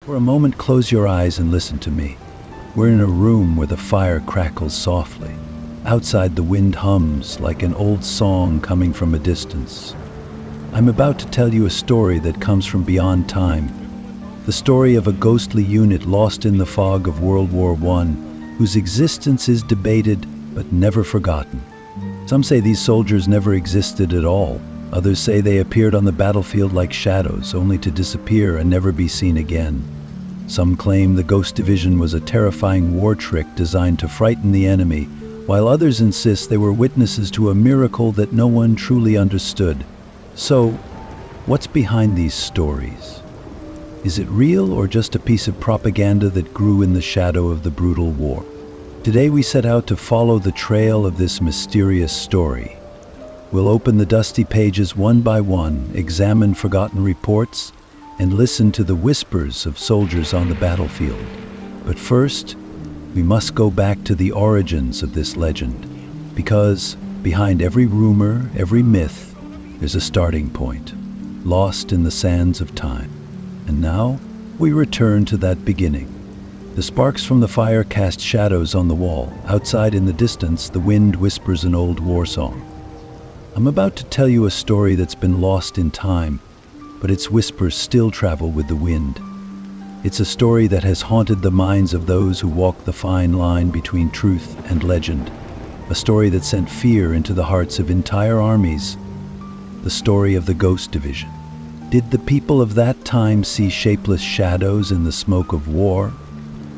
For a moment, close your eyes and listen to me. We're in a room where the fire crackles softly. Outside, the wind hums like an old song coming from a distance. I'm about to tell you a story that comes from beyond time. The story of a ghostly unit lost in the fog of World War I, whose existence is debated but never forgotten. Some say these soldiers never existed at all. Others say they appeared on the battlefield like shadows, only to disappear and never be seen again. Some claim the Ghost Division was a terrifying war trick designed to frighten the enemy, while others insist they were witnesses to a miracle that no one truly understood. So, what's behind these stories? Is it real or just a piece of propaganda that grew in the shadow of the brutal war? Today we set out to follow the trail of this mysterious story. We'll open the dusty pages one by one, examine forgotten reports, and listen to the whispers of soldiers on the battlefield. But first, we must go back to the origins of this legend, because behind every rumor, every myth, there's a starting point, lost in the sands of time. And now, we return to that beginning. The sparks from the fire cast shadows on the wall. Outside in the distance, the wind whispers an old war song. I'm about to tell you a story that's been lost in time, but its whispers still travel with the wind. It's a story that has haunted the minds of those who walk the fine line between truth and legend. A story that sent fear into the hearts of entire armies. The story of the Ghost Division. Did the people of that time see shapeless shadows in the smoke of war?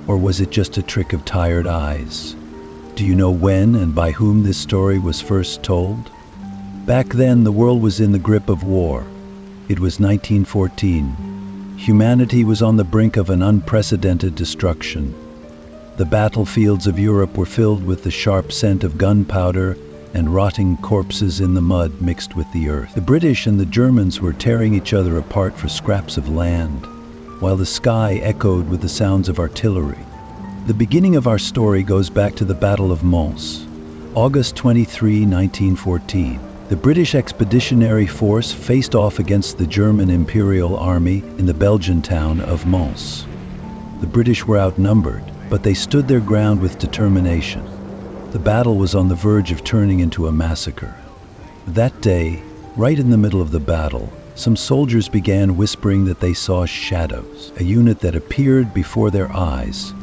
Or was it just a trick of tired eyes? Do you know when and by whom this story was first told? Back then, the world was in the grip of war. It was 1914. Humanity was on the brink of an unprecedented destruction. The battlefields of Europe were filled with the sharp scent of gunpowder and rotting corpses in the mud mixed with the earth. The British and the Germans were tearing each other apart for scraps of land, while the sky echoed with the sounds of artillery. The beginning of our story goes back to the Battle of Mons, August 23, 1914. The British Expeditionary Force faced off against the German Imperial Army in the Belgian town of Mons. The British were outnumbered, but they stood their ground with determination. The battle was on the verge of turning into a massacre. That day, right in the middle of the battle, some soldiers began whispering that they saw shadows, a unit that appeared before their eyes,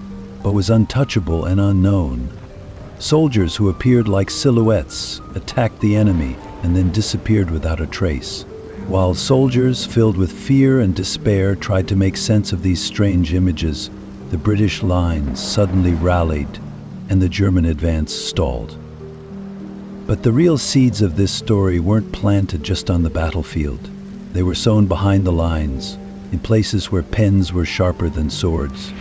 but was untouchable and unknown. Soldiers who appeared like silhouettes attacked the enemy and then disappeared without a trace, while soldiers filled with fear and despair tried to make sense of these strange images. The British lines suddenly rallied and the German advance stalled. But the real seeds of this story weren't planted just on the battlefield. They were sown behind the lines, in places where pens were sharper than swords.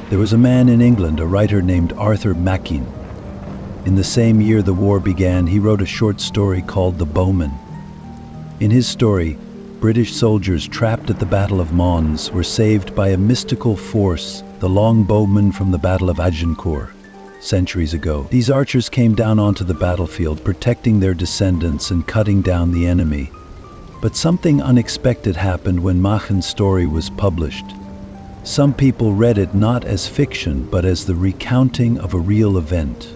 There was a man in England, a writer named Arthur Machen. In the same year the war began, he wrote a short story called The Bowman. In his story, British soldiers trapped at the Battle of Mons were saved by a mystical force, the longbowmen from the Battle of Agincourt, centuries ago. These archers came down onto the battlefield, protecting their descendants and cutting down the enemy. But something unexpected happened when Machen's story was published. Some people read it not as fiction, but as the recounting of a real event.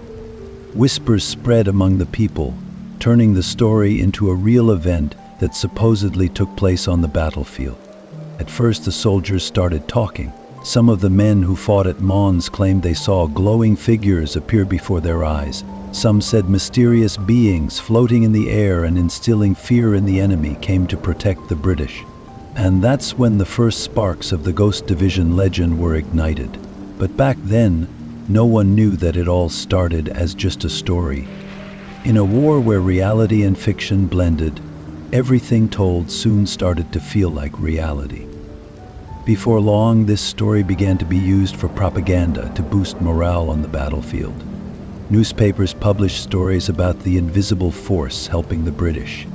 Whispers spread among the people, turning the story into a real event that supposedly took place on the battlefield. At first, the soldiers started talking. Some of the men who fought at Mons claimed they saw glowing figures appear before their eyes. Some said mysterious beings floating in the air and instilling fear in the enemy came to protect the British. And that's when the first sparks of the Ghost Division legend were ignited. But back then, no one knew that it all started as just a story. In a war where reality and fiction blended, everything told soon started to feel like reality. Before long, this story began to be used for propaganda to boost morale on the battlefield. Newspapers published stories about the invisible force helping the British.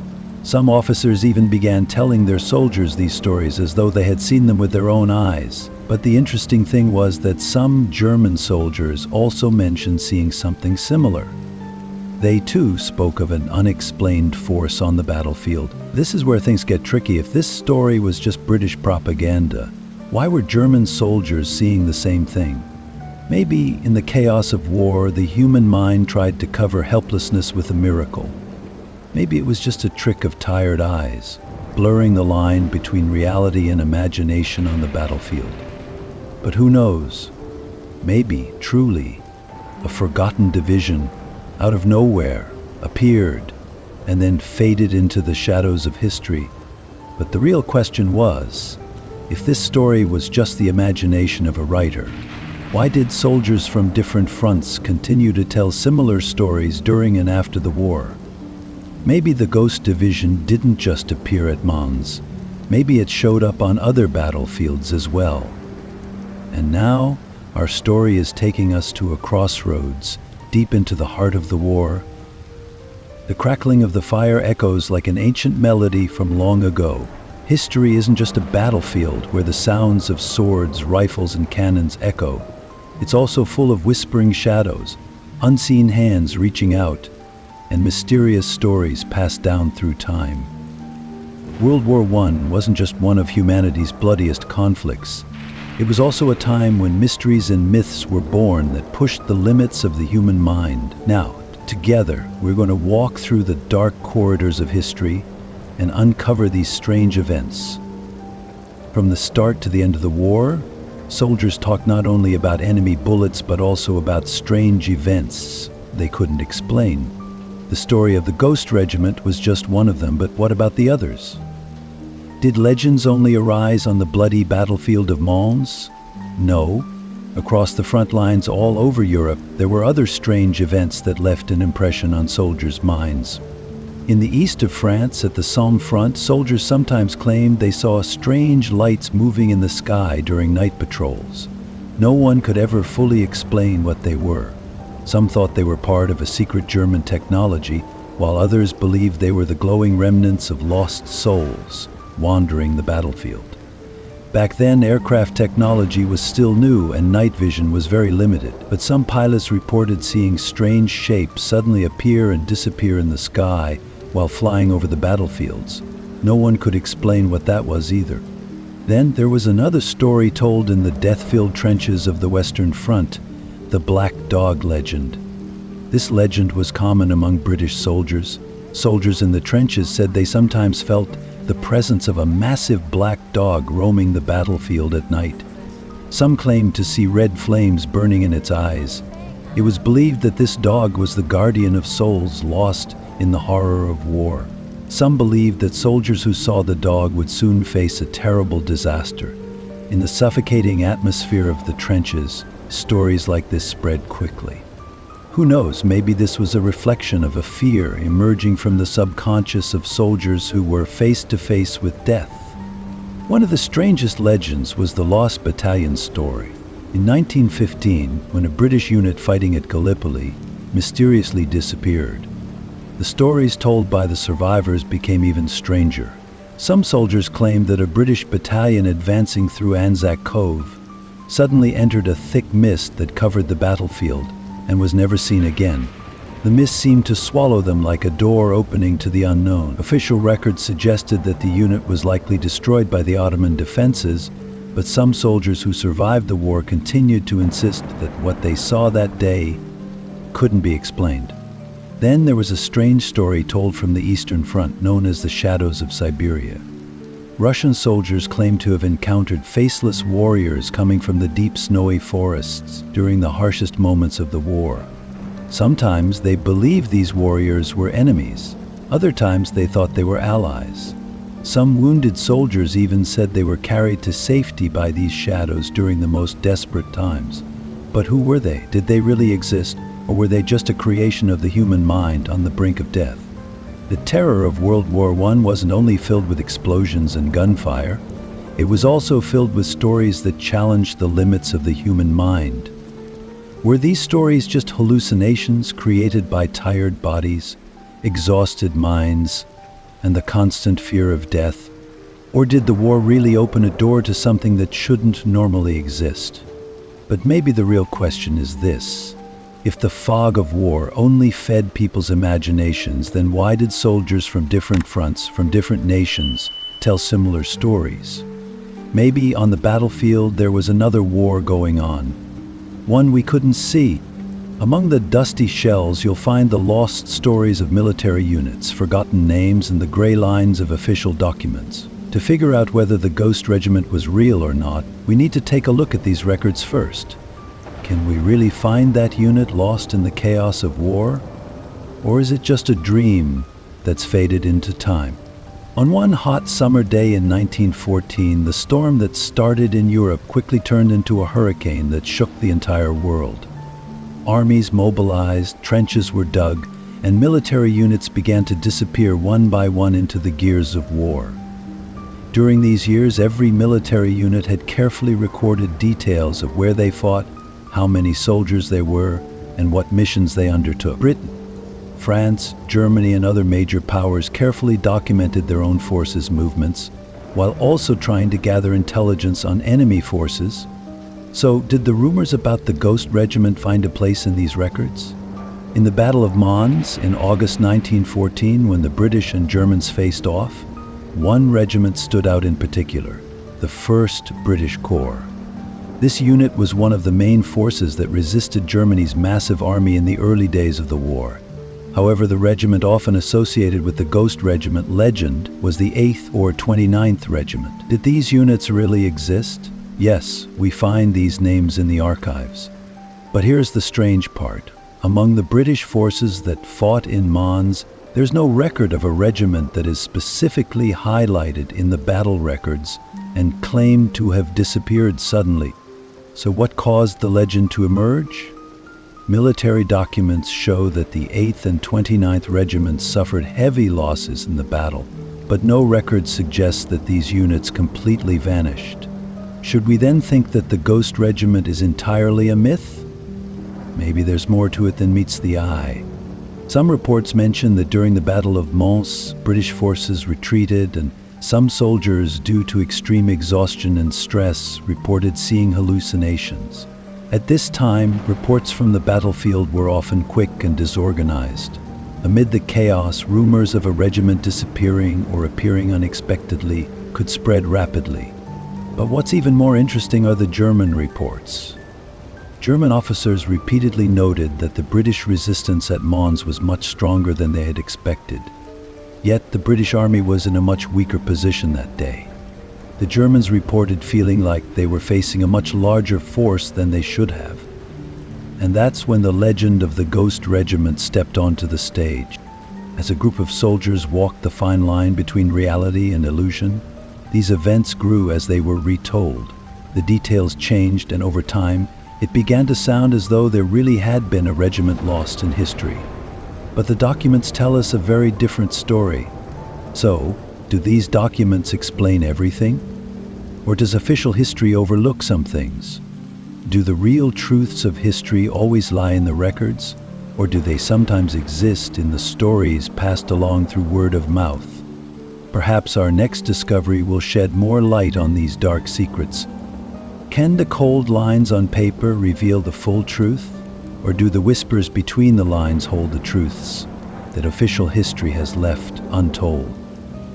Some officers even began telling their soldiers these stories as though they had seen them with their own eyes. But the interesting thing was that some German soldiers also mentioned seeing something similar. They too spoke of an unexplained force on the battlefield. This is where things get tricky. If this story was just British propaganda, why were German soldiers seeing the same thing? Maybe in the chaos of war, the human mind tried to cover helplessness with a miracle. Maybe it was just a trick of tired eyes, blurring the line between reality and imagination on the battlefield. But who knows? Maybe, truly, a forgotten division out of nowhere appeared and then faded into the shadows of history. But the real question was, if this story was just the imagination of a writer, why did soldiers from different fronts continue to tell similar stories during and after the war? Maybe the Ghost Division didn't just appear at Mons. Maybe it showed up on other battlefields as well. And now, our story is taking us to a crossroads, deep into the heart of the war. The crackling of the fire echoes like an ancient melody from long ago. History isn't just a battlefield where the sounds of swords, rifles, and cannons echo. It's also full of whispering shadows, unseen hands reaching out, and mysterious stories passed down through time. World War I wasn't just one of humanity's bloodiest conflicts. It was also a time when mysteries and myths were born that pushed the limits of the human mind. Now, together, we're going to walk through the dark corridors of history and uncover these strange events. From the start to the end of the war, soldiers talked not only about enemy bullets but also about strange events they couldn't explain. The story of the Ghost Regiment was just one of them, but what about the others? Did legends only arise on the bloody battlefield of Mons? No. Across the front lines all over Europe, there were other strange events that left an impression on soldiers' minds. In the east of France, at the Somme front, soldiers sometimes claimed they saw strange lights moving in the sky during night patrols. No one could ever fully explain what they were. Some thought they were part of a secret German technology, while others believed they were the glowing remnants of lost souls wandering the battlefield. Back then, aircraft technology was still new and night vision was very limited, but some pilots reported seeing strange shapes suddenly appear and disappear in the sky while flying over the battlefields. No one could explain what that was either. Then there was another story told in the death-filled trenches of the Western Front, the Black Dog legend. This legend was common among British soldiers. Soldiers in the trenches said they sometimes felt the presence of a massive black dog roaming the battlefield at night. Some claimed to see red flames burning in its eyes. It was believed that this dog was the guardian of souls lost in the horror of war. Some believed that soldiers who saw the dog would soon face a terrible disaster. In the suffocating atmosphere of the trenches, stories like this spread quickly. Who knows, maybe this was a reflection of a fear emerging from the subconscious of soldiers who were face to face with death. One of the strangest legends was the Lost Battalion story. In 1915, when a British unit fighting at Gallipoli mysteriously disappeared, the stories told by the survivors became even stranger. Some soldiers claimed that a British battalion advancing through Anzac Cove suddenly entered a thick mist that covered the battlefield and was never seen again. The mist seemed to swallow them like a door opening to the unknown. Official records suggested that the unit was likely destroyed by the Ottoman defenses, but some soldiers who survived the war continued to insist that what they saw that day couldn't be explained. Then there was a strange story told from the Eastern Front known as the Shadows of Siberia. Russian soldiers claimed to have encountered faceless warriors coming from the deep snowy forests during the harshest moments of the war. Sometimes they believed these warriors were enemies. Other times they thought they were allies. Some wounded soldiers even said they were carried to safety by these shadows during the most desperate times. But who were they? Did they really exist? Or were they just a creation of the human mind on the brink of death? The terror of World War I wasn't only filled with explosions and gunfire, it was also filled with stories that challenged the limits of the human mind. Were these stories just hallucinations created by tired bodies, exhausted minds, and the constant fear of death? Or did the war really open a door to something that shouldn't normally exist? But maybe the real question is this: If the fog of war only fed people's imaginations, then why did soldiers from different fronts, from different nations, tell similar stories? Maybe on the battlefield there was another war going on, one we couldn't see. Among the dusty shells you'll find the lost stories of military units, forgotten names, and the gray lines of official documents. To figure out whether the Ghost Regiment was real or not, we need to take a look at these records first. Can we really find that unit lost in the chaos of war? Or is it just a dream that's faded into time? On one hot summer day in 1914, the storm that started in Europe quickly turned into a hurricane that shook the entire world. Armies mobilized, trenches were dug, and military units began to disappear one by one into the gears of war. During these years, every military unit had carefully recorded details of where they fought, how many soldiers there were, and what missions they undertook. Britain, France, Germany, and other major powers carefully documented their own forces' movements, while also trying to gather intelligence on enemy forces. So, did the rumors about the Ghost Regiment find a place in these records? In the Battle of Mons in August 1914, when the British and Germans faced off, one regiment stood out in particular, the 1st British Corps. This unit was one of the main forces that resisted Germany's massive army in the early days of the war. However, the regiment often associated with the Ghost Regiment legend was the 8th or 29th Regiment. Did these units really exist? Yes, we find these names in the archives. But here's the strange part. Among the British forces that fought in Mons, there's no record of a regiment that is specifically highlighted in the battle records and claimed to have disappeared suddenly. So what caused the legend to emerge? Military documents show that the 8th and 29th Regiments suffered heavy losses in the battle, but no record suggests that these units completely vanished. Should we then think that the Ghost Regiment is entirely a myth? Maybe there's more to it than meets the eye. Some reports mention that during the Battle of Mons, British forces retreated, and some soldiers, due to extreme exhaustion and stress, reported seeing hallucinations. At this time, reports from the battlefield were often quick and disorganized. Amid the chaos, rumors of a regiment disappearing or appearing unexpectedly could spread rapidly. But what's even more interesting are the German reports. German officers repeatedly noted that the British resistance at Mons was much stronger than they had expected. Yet the British Army was in a much weaker position that day. The Germans reported feeling like they were facing a much larger force than they should have. And that's when the legend of the Ghost Regiment stepped onto the stage. As a group of soldiers walked the fine line between reality and illusion, these events grew as they were retold. The details changed, and over time, it began to sound as though there really had been a regiment lost in history. But the documents tell us a very different story. So, do these documents explain everything? Or does official history overlook some things? Do the real truths of history always lie in the records? Or do they sometimes exist in the stories passed along through word of mouth? Perhaps our next discovery will shed more light on these dark secrets. Can the cold lines on paper reveal the full truth? Or do the whispers between the lines hold the truths that official history has left untold?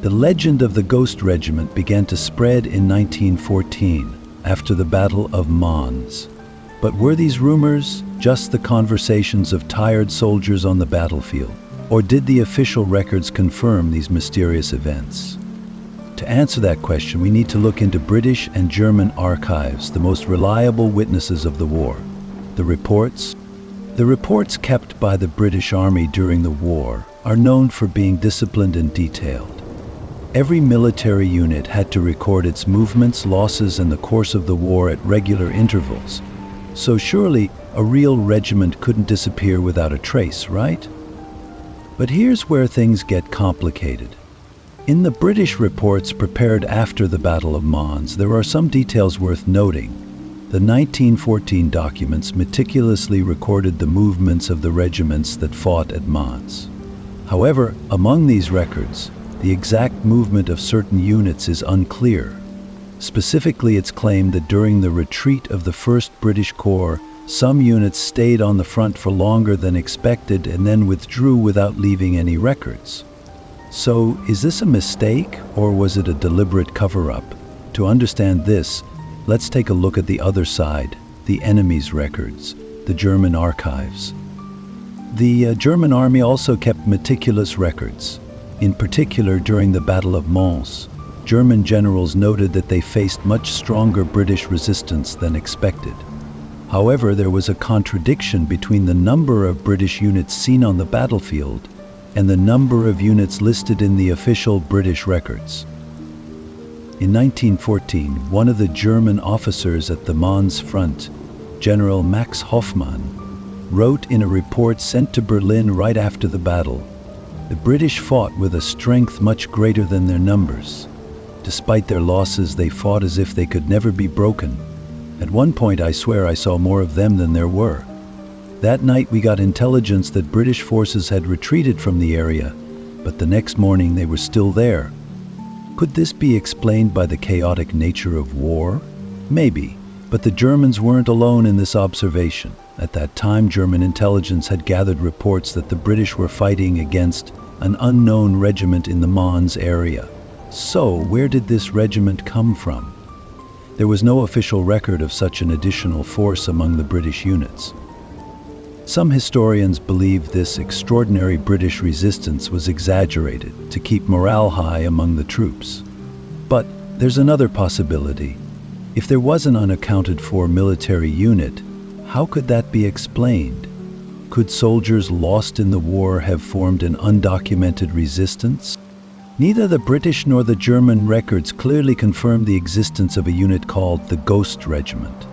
The legend of the Ghost Regiment began to spread in 1914 after the Battle of Mons. But were these rumors just the conversations of tired soldiers on the battlefield? Or did the official records confirm these mysterious events? To answer that question, we need to look into British and German archives, the most reliable witnesses of the war. The reports kept by the British Army during the war are known for being disciplined and detailed. Every military unit had to record its movements, losses, and the course of the war at regular intervals. So surely a real regiment couldn't disappear without a trace, right? But here's where things get complicated. In the British reports prepared after the Battle of Mons, there are some details worth noting. The 1914 documents meticulously recorded the movements of the regiments that fought at Mons. However, among these records, the exact movement of certain units is unclear. Specifically, it's claimed that during the retreat of the 1st British Corps, Some units stayed on the front for longer than expected and then withdrew without leaving any records. So, is this a mistake or was it a deliberate cover-up? To understand this, let's take a look at the other side, the enemy's records, the German archives. The German army also kept meticulous records. In particular, during the Battle of Mons, German generals noted that they faced much stronger British resistance than expected. However, there was a contradiction between the number of British units seen on the battlefield and the number of units listed in the official British records. In 1914, one of the German officers at the Mons front, General Max Hoffmann, wrote in a report sent to Berlin right after the battle, "The British fought with a strength much greater than their numbers. Despite their losses, they fought as if they could never be broken. At one point, I swear I saw more of them than there were." That night we got intelligence that British forces had retreated from the area, but the next morning they were still there. Could this be explained by the chaotic nature of war? Maybe, but the Germans weren't alone in this observation. At that time, German intelligence had gathered reports that the British were fighting against an unknown regiment in the Mons area. So, where did this regiment come from? There was no official record of such an additional force among the British units. Some historians believe this extraordinary British resistance was exaggerated to keep morale high among the troops. But there's another possibility. If there was an unaccounted for military unit, how could that be explained? Could soldiers lost in the war have formed an undocumented resistance? Neither the British nor the German records clearly confirm the existence of a unit called the Ghost Regiment.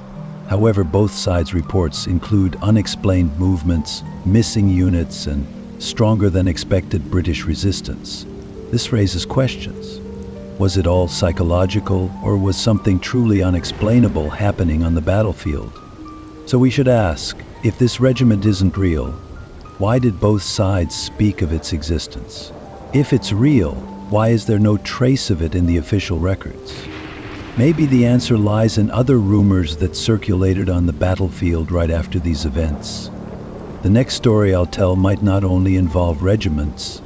However, both sides' reports include unexplained movements, missing units, and stronger than expected British resistance. This raises questions. Was it all psychological, or was something truly unexplainable happening on the battlefield? So we should ask, if this regiment isn't real, why did both sides speak of its existence? If it's real, why is there no trace of it in the official records? Maybe the answer lies in other rumors that circulated on the battlefield right after these events. The next story I'll tell might not only involve regiments,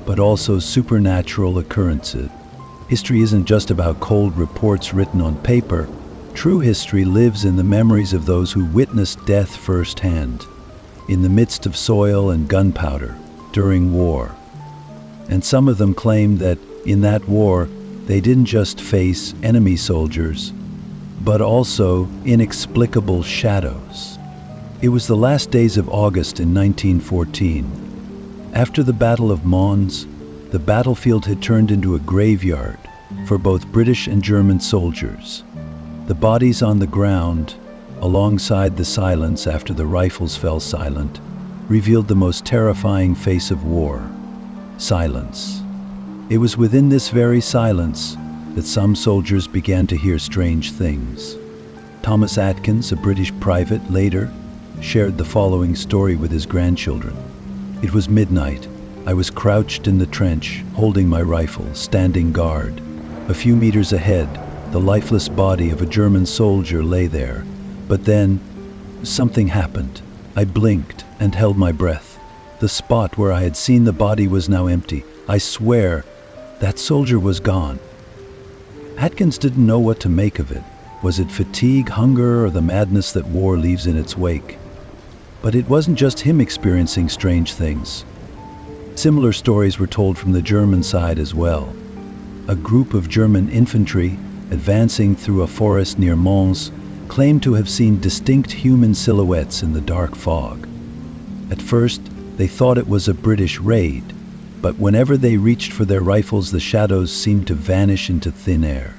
but also supernatural occurrences. History isn't just about cold reports written on paper. True history lives in the memories of those who witnessed death firsthand, in the midst of soil and gunpowder, during war. And some of them claim that in that war, they didn't just face enemy soldiers, but also inexplicable shadows. It was the last days of August in 1914. After the Battle of Mons, the battlefield had turned into a graveyard for both British and German soldiers. The bodies on the ground, alongside the silence after the rifles fell silent, revealed the most terrifying face of war: silence. It was within this very silence that some soldiers began to hear strange things. Thomas Atkins, a British private, later shared the following story with his grandchildren. "It was midnight. I was crouched in the trench, holding my rifle, standing guard. A few meters ahead, the lifeless body of a German soldier lay there. But then, something happened. I blinked and held my breath. The spot where I had seen the body was now empty. I swear, that soldier was gone." Atkins didn't know what to make of it. Was it fatigue, hunger, or the madness that war leaves in its wake? But it wasn't just him experiencing strange things. Similar stories were told from the German side as well. A group of German infantry, advancing through a forest near Mons, claimed to have seen distinct human silhouettes in the dark fog. At first, they thought it was a British raid, but whenever they reached for their rifles, the shadows seemed to vanish into thin air.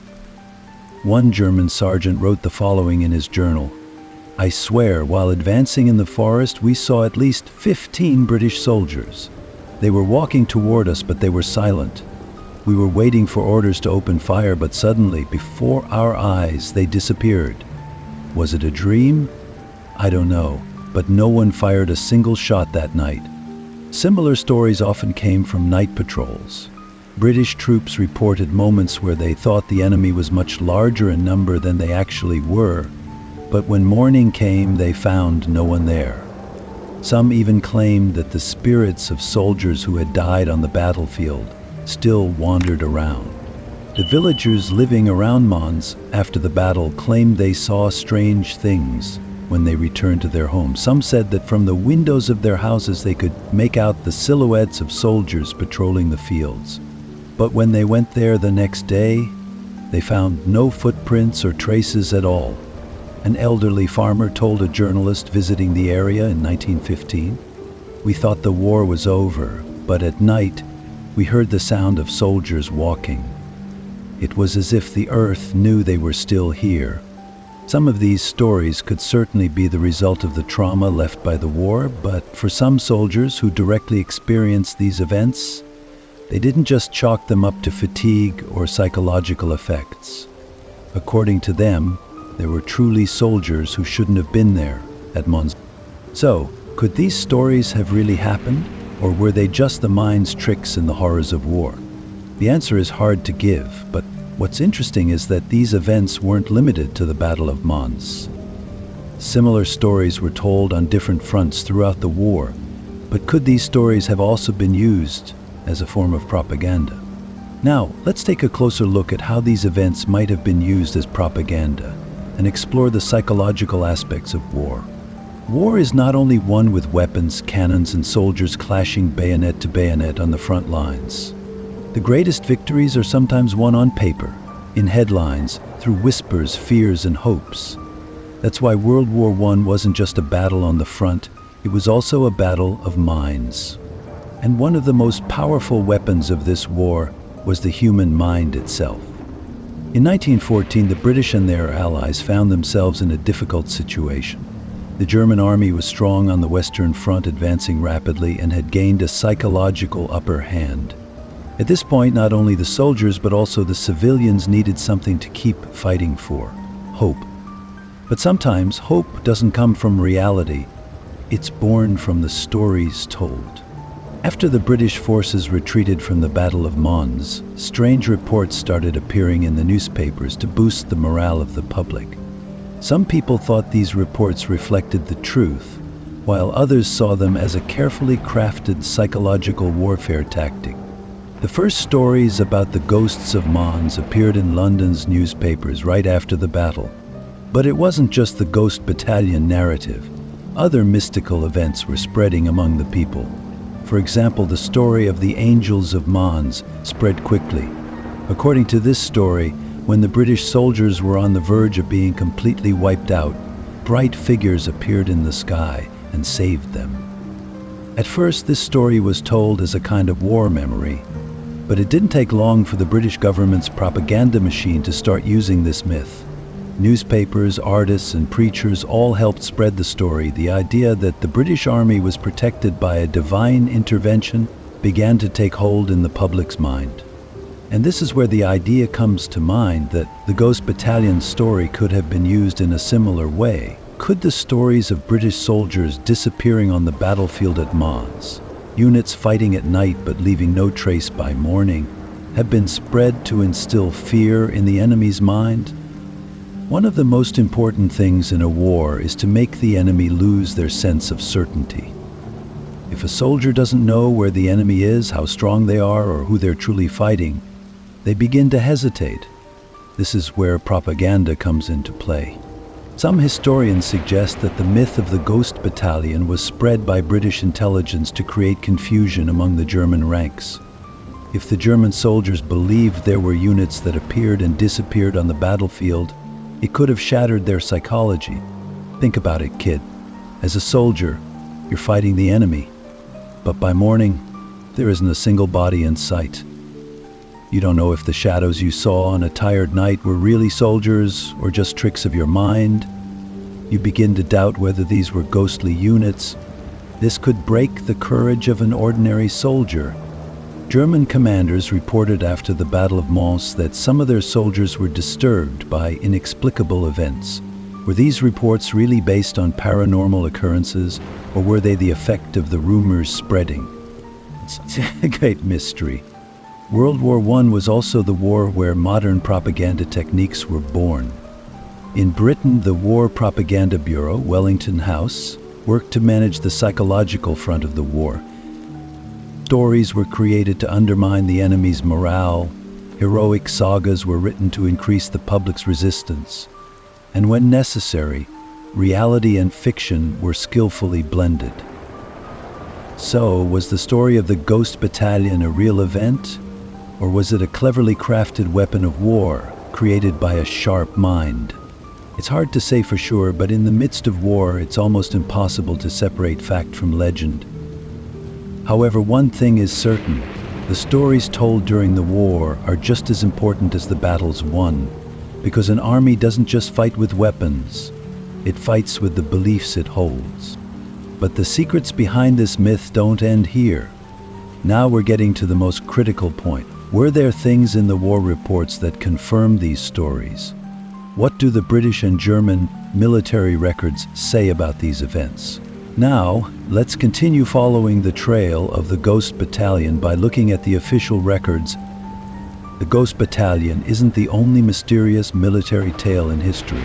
One German sergeant wrote the following in his journal: "I swear, while advancing in the forest, we saw at least 15 British soldiers. They were walking toward us, but they were silent. We were waiting for orders to open fire, but suddenly, before our eyes, they disappeared. Was it a dream? I don't know, but no one fired a single shot that night." Similar stories often came from night patrols. British troops reported moments where they thought the enemy was much larger in number than they actually were. But when morning came, they found no one there. Some even claimed that the spirits of soldiers who had died on the battlefield still wandered around. The villagers living around Mons after the battle claimed they saw strange things when they returned to their homes. Some said that from the windows of their houses they could make out the silhouettes of soldiers patrolling the fields. But when they went there the next day, they found no footprints or traces at all. An elderly farmer told a journalist visiting the area in 1915, "We thought the war was over, but at night we heard the sound of soldiers walking. It was as if the earth knew they were still here." Some of these stories could certainly be the result of the trauma left by the war, but for some soldiers who directly experienced these events, they didn't just chalk them up to fatigue or psychological effects. According to them, there were truly soldiers who shouldn't have been there at Mons. So, could these stories have really happened, or were they just the mind's tricks and the horrors of war? The answer is hard to give, but what's interesting is that these events weren't limited to the Battle of Mons. Similar stories were told on different fronts throughout the war, but could these stories have also been used as a form of propaganda? Now, let's take a closer look at how these events might have been used as propaganda and explore the psychological aspects of war. War is not only won with weapons, cannons, and soldiers clashing bayonet to bayonet on the front lines. The greatest victories are sometimes won on paper, in headlines, through whispers, fears, and hopes. That's why World War I wasn't just a battle on the front, it was also a battle of minds. And one of the most powerful weapons of this war was the human mind itself. In 1914, the British and their allies found themselves in a difficult situation. The German army was strong on the Western Front, advancing rapidly, and had gained a psychological upper hand. At this point, not only the soldiers but also the civilians needed something to keep fighting for: hope. But sometimes hope doesn't come from reality, it's born from the stories told. After the British forces retreated from the Battle of Mons, strange reports started appearing in the newspapers to boost the morale of the public. Some people thought these reports reflected the truth, while others saw them as a carefully crafted psychological warfare tactic. The first stories about the ghosts of Mons appeared in London's newspapers right after the battle. But it wasn't just the Ghost Battalion narrative. Other mystical events were spreading among the people. For example, the story of the Angels of Mons spread quickly. According to this story, when the British soldiers were on the verge of being completely wiped out, bright figures appeared in the sky and saved them. At first, this story was told as a kind of war memory, but it didn't take long for the British government's propaganda machine to start using this myth. Newspapers, artists, and preachers all helped spread the story. The idea that the British Army was protected by a divine intervention began to take hold in the public's mind. And this is where the idea comes to mind that the Ghost Battalion story could have been used in a similar way. Could the stories of British soldiers disappearing on the battlefield at Mons, units fighting at night but leaving no trace by morning, have been spread to instill fear in the enemy's mind? One of the most important things in a war is to make the enemy lose their sense of certainty. If a soldier doesn't know where the enemy is, how strong they are, or who they're truly fighting, they begin to hesitate. This is where propaganda comes into play. Some historians suggest that the myth of the Ghost Battalion was spread by British intelligence to create confusion among the German ranks. If the German soldiers believed there were units that appeared and disappeared on the battlefield, it could have shattered their psychology. Think about it, kid. As a soldier, you're fighting the enemy, but by morning, there isn't a single body in sight. You don't know if the shadows you saw on a tired night were really soldiers or just tricks of your mind. You begin to doubt whether these were ghostly units. This could break the courage of an ordinary soldier. German commanders reported after the Battle of Mons that some of their soldiers were disturbed by inexplicable events. Were these reports really based on paranormal occurrences, or were they the effect of the rumors spreading? It's a great mystery. World War I was also the war where modern propaganda techniques were born. In Britain, the War Propaganda Bureau, Wellington House, worked to manage the psychological front of the war. Stories were created to undermine the enemy's morale. Heroic sagas were written to increase the public's resistance. And when necessary, reality and fiction were skillfully blended. So, was the story of the Ghost Battalion a real event? Or was it a cleverly crafted weapon of war, created by a sharp mind? It's hard to say for sure, but in the midst of war, it's almost impossible to separate fact from legend. However, one thing is certain: the stories told during the war are just as important as the battles won, because an army doesn't just fight with weapons, it fights with the beliefs it holds. But the secrets behind this myth don't end here. Now we're getting to the most critical point. Were there things in the war reports that confirm these stories? What do the British and German military records say about these events? Now, let's continue following the trail of the Ghost Battalion by looking at the official records. The Ghost Battalion isn't the only mysterious military tale in history.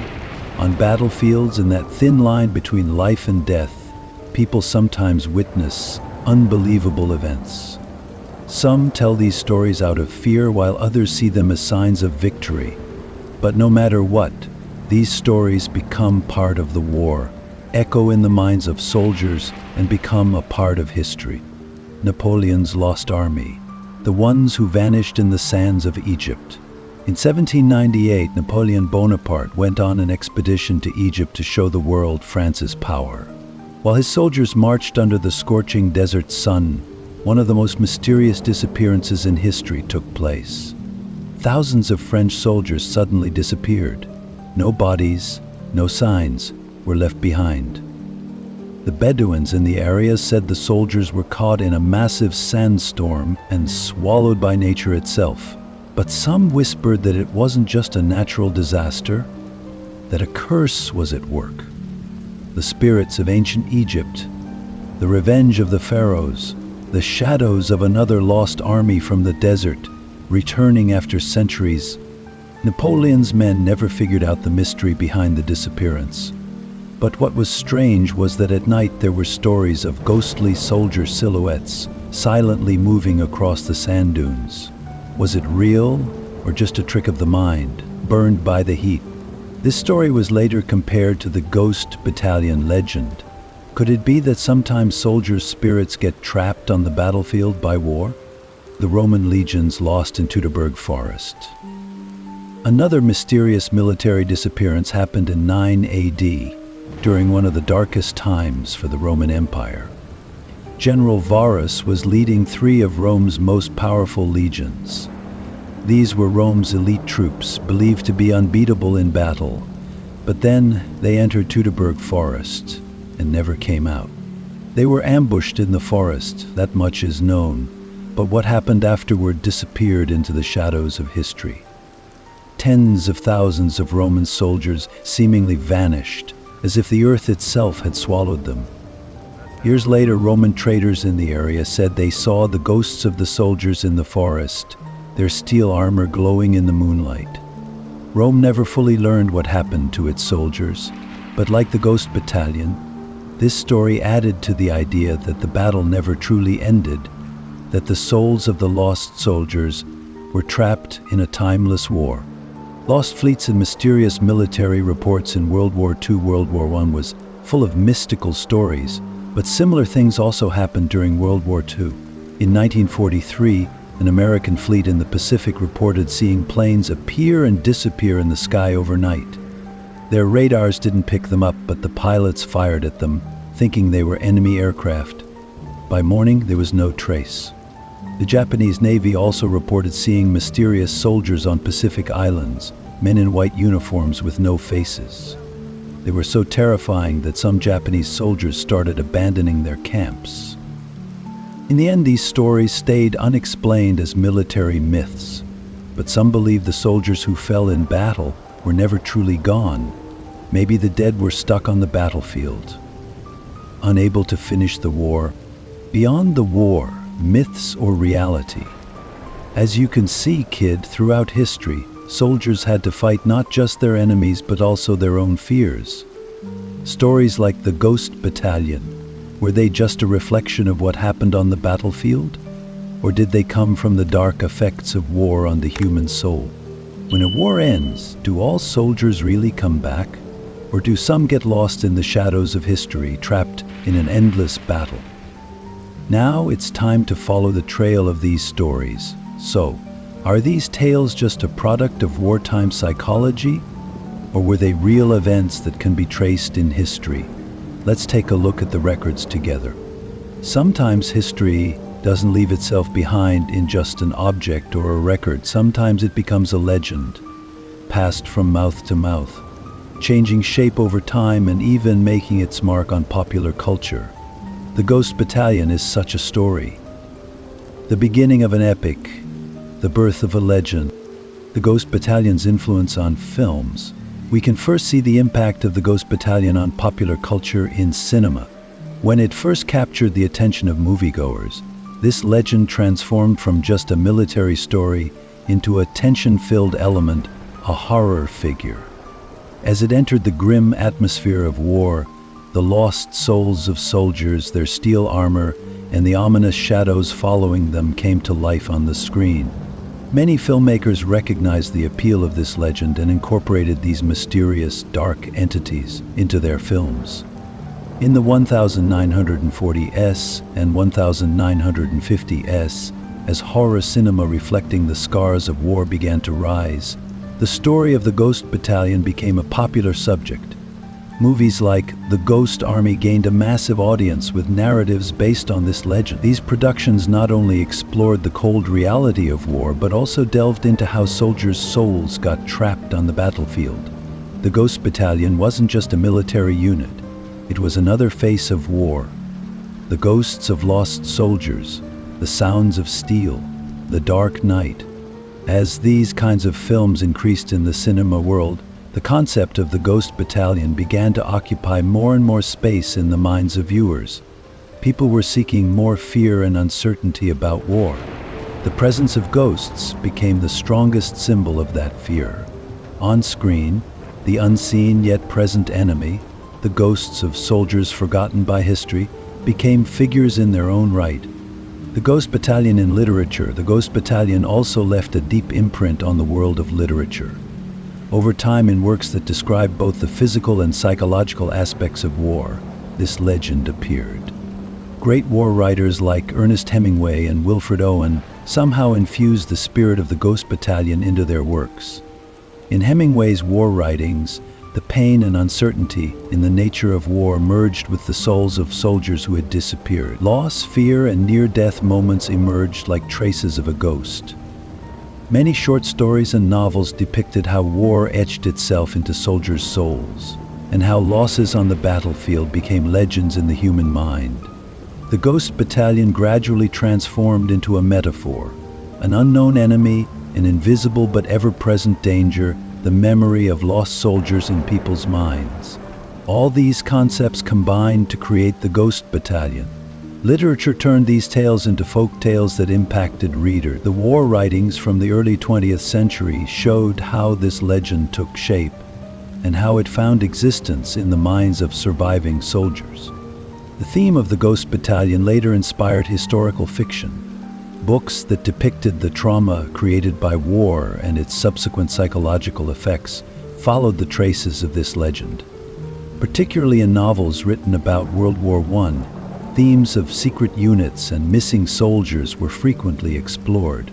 On battlefields, in that thin line between life and death, people sometimes witness unbelievable events. Some tell these stories out of fear, while others see them as signs of victory. But no matter what, these stories become part of the war, echo in the minds of soldiers, and become a part of history. Napoleon's lost army, the ones who vanished in the sands of Egypt. In 1798, Napoleon Bonaparte went on an expedition to Egypt to show the world France's power. While his soldiers marched under the scorching desert sun, one of the most mysterious disappearances in history took place. Thousands of French soldiers suddenly disappeared. No bodies, no signs were left behind. The Bedouins in the area said the soldiers were caught in a massive sandstorm and swallowed by nature itself. But some whispered that it wasn't just a natural disaster, that a curse was at work. The spirits of ancient Egypt, the revenge of the pharaohs, the shadows of another lost army from the desert, returning after centuries. Napoleon's men never figured out the mystery behind the disappearance. But what was strange was that at night there were stories of ghostly soldier silhouettes silently moving across the sand dunes. Was it real, or just a trick of the mind, burned by the heat? This story was later compared to the Ghost Battalion legend. Could it be that sometimes soldiers' spirits get trapped on the battlefield by war? The Roman legions lost in Teutoburg Forest. Another mysterious military disappearance happened in 9 AD, during one of the darkest times for the Roman Empire. General Varus was leading 3 of Rome's most powerful legions. These were Rome's elite troops, believed to be unbeatable in battle. But then they entered Teutoburg Forest and never came out. They were ambushed in the forest, that much is known, but what happened afterward disappeared into the shadows of history. Tens of thousands of Roman soldiers seemingly vanished, as if the earth itself had swallowed them. Years later, Roman traders in the area said they saw the ghosts of the soldiers in the forest, their steel armor glowing in the moonlight. Rome never fully learned what happened to its soldiers, but like the Ghost Battalion, this story added to the idea that the battle never truly ended, that the souls of the lost soldiers were trapped in a timeless war. Lost fleets and mysterious military reports in World War II, World War I was full of mystical stories, but similar things also happened during World War II. In 1943, an American fleet in the Pacific reported seeing planes appear and disappear in the sky overnight. Their radars didn't pick them up, but the pilots fired at them, thinking they were enemy aircraft. By morning, there was no trace. The Japanese Navy also reported seeing mysterious soldiers on Pacific islands, men in white uniforms with no faces. They were so terrifying that some Japanese soldiers started abandoning their camps. In the end, these stories stayed unexplained as military myths, but some believe the soldiers who fell in battle were never truly gone. Maybe the dead were stuck on the battlefield, unable to finish the war. Beyond the war, myths or reality. As you can see, kid, throughout history, soldiers had to fight not just their enemies but also their own fears. Stories like the Ghost Battalion, were they just a reflection of what happened on the battlefield? Or did they come from the dark effects of war on the human soul? When a war ends, do all soldiers really come back? Or do some get lost in the shadows of history, trapped in an endless battle? Now it's time to follow the trail of these stories. So, are these tales just a product of wartime psychology? Or were they real events that can be traced in history? Let's take a look at the records together. Sometimes history doesn't leave itself behind in just an object or a record. Sometimes it becomes a legend, passed from mouth to mouth, changing shape over time and even making its mark on popular culture. The Ghost Battalion is such a story. The beginning of an epic, the birth of a legend. The Ghost Battalion's influence on films. We can first see the impact of the Ghost Battalion on popular culture in cinema. When it first captured the attention of moviegoers, this legend transformed from just a military story into a tension-filled element, a horror figure. As it entered the grim atmosphere of war, the lost souls of soldiers, their steel armor, and the ominous shadows following them came to life on the screen. Many filmmakers recognized the appeal of this legend and incorporated these mysterious, dark entities into their films. In the 1940s and 1950s, as horror cinema reflecting the scars of war began to rise, the story of the Ghost Battalion became a popular subject. Movies like The Ghost Army gained a massive audience with narratives based on this legend. These productions not only explored the cold reality of war, but also delved into how soldiers' souls got trapped on the battlefield. The Ghost Battalion wasn't just a military unit. It was another face of war. The ghosts of lost soldiers, the sounds of steel, the dark night. As these kinds of films increased in the cinema world, the concept of the Ghost Battalion began to occupy more and more space in the minds of viewers. People were seeking more fear and uncertainty about war. The presence of ghosts became the strongest symbol of that fear. On screen, the unseen yet present enemy, the ghosts of soldiers forgotten by history, became figures in their own right. The Ghost Battalion in literature. The Ghost Battalion also left a deep imprint on the world of literature. Over time, in works that describe both the physical and psychological aspects of war, this legend appeared. Great war writers like Ernest Hemingway and Wilfred Owen somehow infused the spirit of the Ghost Battalion into their works. In Hemingway's war writings, the pain and uncertainty in the nature of war merged with the souls of soldiers who had disappeared. Loss, fear, and near-death moments emerged like traces of a ghost. Many short stories and novels depicted how war etched itself into soldiers' souls, and how losses on the battlefield became legends in the human mind. The Ghost Battalion gradually transformed into a metaphor, an unknown enemy, an invisible but ever-present danger, the memory of lost soldiers in people's minds. All these concepts combined to create the Ghost Battalion. Literature turned these tales into folk tales that impacted readers. The war writings from the early 20th century showed how this legend took shape and how it found existence in the minds of surviving soldiers. The theme of the Ghost Battalion later inspired historical fiction. Books that depicted the trauma created by war and its subsequent psychological effects followed the traces of this legend. Particularly in novels written about World War I, themes of secret units and missing soldiers were frequently explored.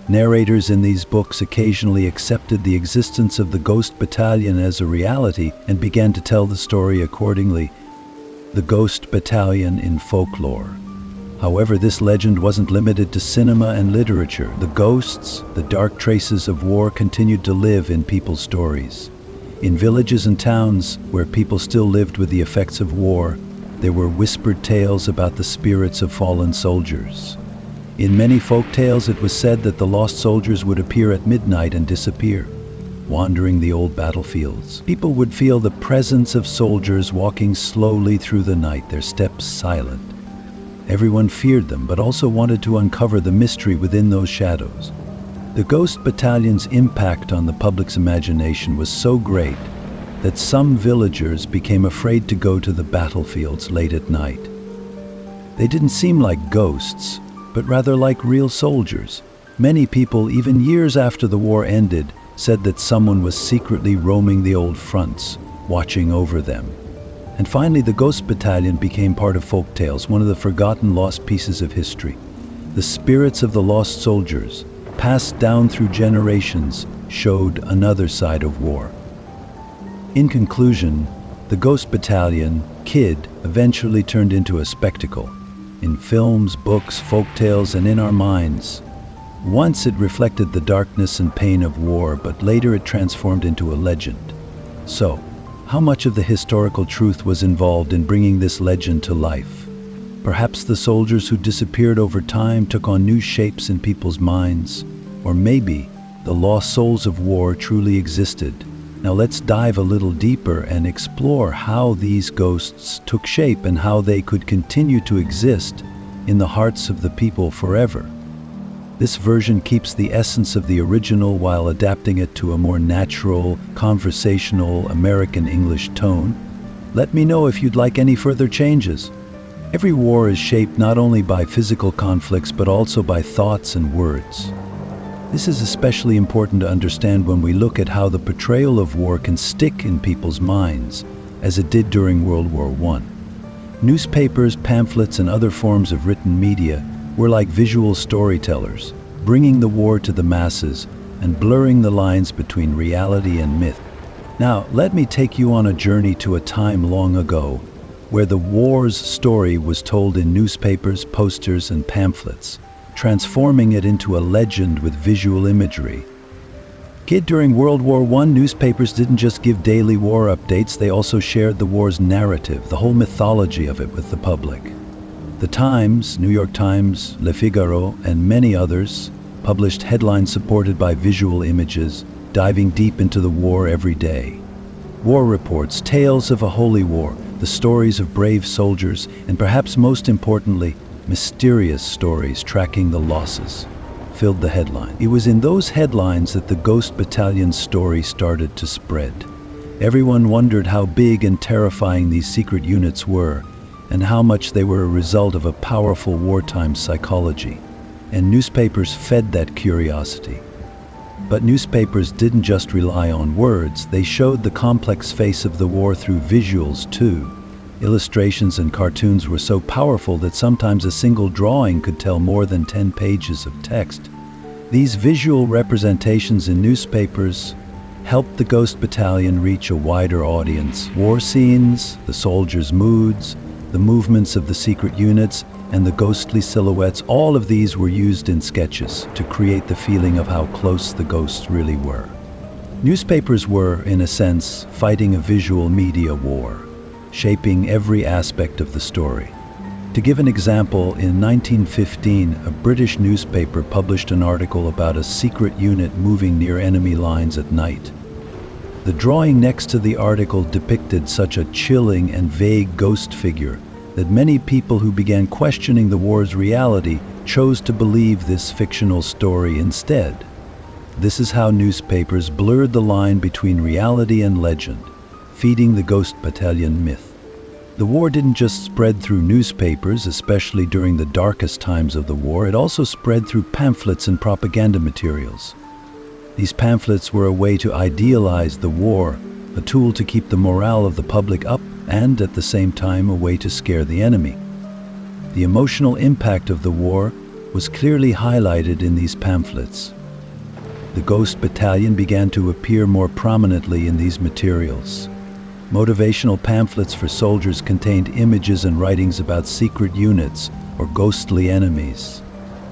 Narrators in these books occasionally accepted the existence of the Ghost Battalion as a reality and began to tell the story accordingly. The Ghost Battalion in folklore. However, this legend wasn't limited to cinema and literature. The ghosts, the dark traces of war, continued to live in people's stories. In villages and towns where people still lived with the effects of war, there were whispered tales about the spirits of fallen soldiers. In many folk tales, it was said that the lost soldiers would appear at midnight and disappear, wandering the old battlefields. People would feel the presence of soldiers walking slowly through the night, their steps silent. Everyone feared them, but also wanted to uncover the mystery within those shadows. The Ghost Battalion's impact on the public's imagination was so great that some villagers became afraid to go to the battlefields late at night. They didn't seem like ghosts, but rather like real soldiers. Many people, even years after the war ended, said that someone was secretly roaming the old fronts, watching over them. And finally, the Ghost Battalion became part of folk tales, one of the forgotten lost pieces of history. The spirits of the lost soldiers, passed down through generations, showed another side of war. In conclusion, the Ghost Battalion, Kid, eventually turned into a spectacle. In films, books, folk tales, and in our minds. Once it reflected the darkness and pain of war, but later it transformed into a legend. So, how much of the historical truth was involved in bringing this legend to life? Perhaps the soldiers who disappeared over time took on new shapes in people's minds. Or maybe the lost souls of war truly existed. Now let's dive a little deeper and explore how these ghosts took shape and how they could continue to exist in the hearts of the people forever. This version keeps the essence of the original while adapting it to a more natural, conversational American English tone. Let me know if you'd like any further changes. Every war is shaped not only by physical conflicts but also by thoughts and words. This is especially important to understand when we look at how the portrayal of war can stick in people's minds, as it did during World War I. Newspapers, pamphlets, and other forms of written media were like visual storytellers, bringing the war to the masses and blurring the lines between reality and myth. Now, let me take you on a journey to a time long ago, where the war's story was told in newspapers, posters, and pamphlets, transforming it into a legend with visual imagery. Kid, during World War I, newspapers didn't just give daily war updates, they also shared the war's narrative, the whole mythology of it with the public. The Times, New York Times, Le Figaro, and many others published headlines supported by visual images, diving deep into the war every day. War reports, tales of a holy war, the stories of brave soldiers, and perhaps most importantly, mysterious stories tracking the losses, filled the headline. It was in those headlines that the Ghost Battalion's story started to spread. Everyone wondered how big and terrifying these secret units were, and how much they were a result of a powerful wartime psychology. And newspapers fed that curiosity. But newspapers didn't just rely on words, they showed the complex face of the war through visuals too. Illustrations and cartoons were so powerful that sometimes a single drawing could tell more than 10 pages of text. These visual representations in newspapers helped the Ghost Battalion reach a wider audience. War scenes, the soldiers' moods, the movements of the secret units, and the ghostly silhouettes, all of these were used in sketches to create the feeling of how close the ghosts really were. Newspapers were, in a sense, fighting a visual media war, shaping every aspect of the story. To give an example, in 1915, a British newspaper published an article about a secret unit moving near enemy lines at night. The drawing next to the article depicted such a chilling and vague ghost figure that many people who began questioning the war's reality chose to believe this fictional story instead. This is how newspapers blurred the line between reality and legend, feeding the Ghost Battalion myth. The war didn't just spread through newspapers, especially during the darkest times of the war, it also spread through pamphlets and propaganda materials. These pamphlets were a way to idealize the war, a tool to keep the morale of the public up, and at the same time a way to scare the enemy. The emotional impact of the war was clearly highlighted in these pamphlets. The Ghost Battalion began to appear more prominently in these materials. Motivational pamphlets for soldiers contained images and writings about secret units or ghostly enemies.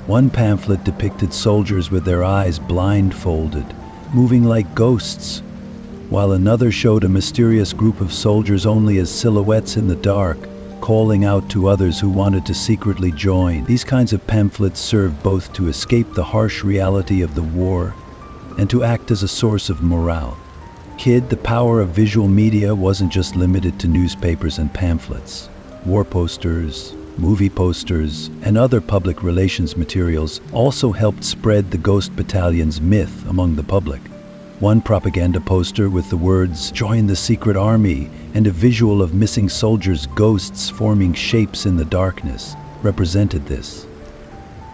One pamphlet depicted soldiers with their eyes blindfolded, moving like ghosts, while another showed a mysterious group of soldiers only as silhouettes in the dark, calling out to others who wanted to secretly join. These kinds of pamphlets served both to escape the harsh reality of the war and to act as a source of morale. Kid, the power of visual media wasn't just limited to newspapers and pamphlets. War posters, movie posters, and other public relations materials also helped spread the Ghost Battalion's myth among the public. One propaganda poster with the words, "Join the Secret Army," and a visual of missing soldiers' ghosts forming shapes in the darkness, represented this.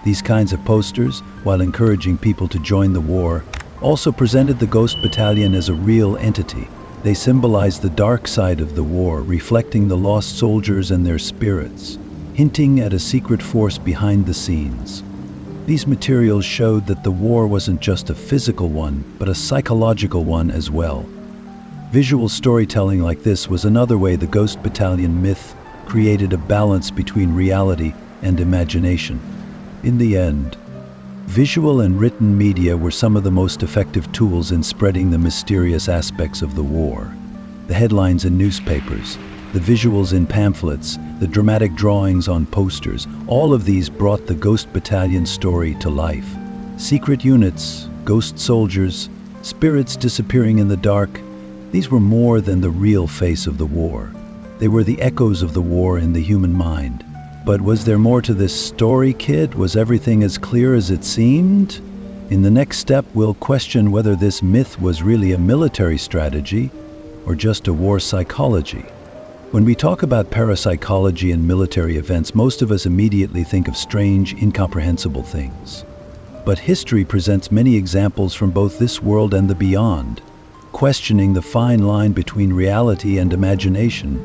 These kinds of posters, while encouraging people to join the war, also presented the Ghost Battalion as a real entity. They symbolized the dark side of the war, reflecting the lost soldiers and their spirits, hinting at a secret force behind the scenes. These materials showed that the war wasn't just a physical one, but a psychological one as well. Visual storytelling like this was another way the Ghost Battalion myth created a balance between reality and imagination. In the end, visual and written media were some of the most effective tools in spreading the mysterious aspects of the war. The headlines in newspapers, the visuals in pamphlets, the dramatic drawings on posters, all of these brought the Ghost Battalion story to life. Secret units, ghost soldiers, spirits disappearing in the dark, these were more than the real face of the war. They were the echoes of the war in the human mind. But was there more to this story, kid? Was everything as clear as it seemed? In the next step, we'll question whether this myth was really a military strategy or just a war psychology. When we talk about parapsychology and military events, most of us immediately think of strange, incomprehensible things. But history presents many examples from both this world and the beyond, questioning the fine line between reality and imagination.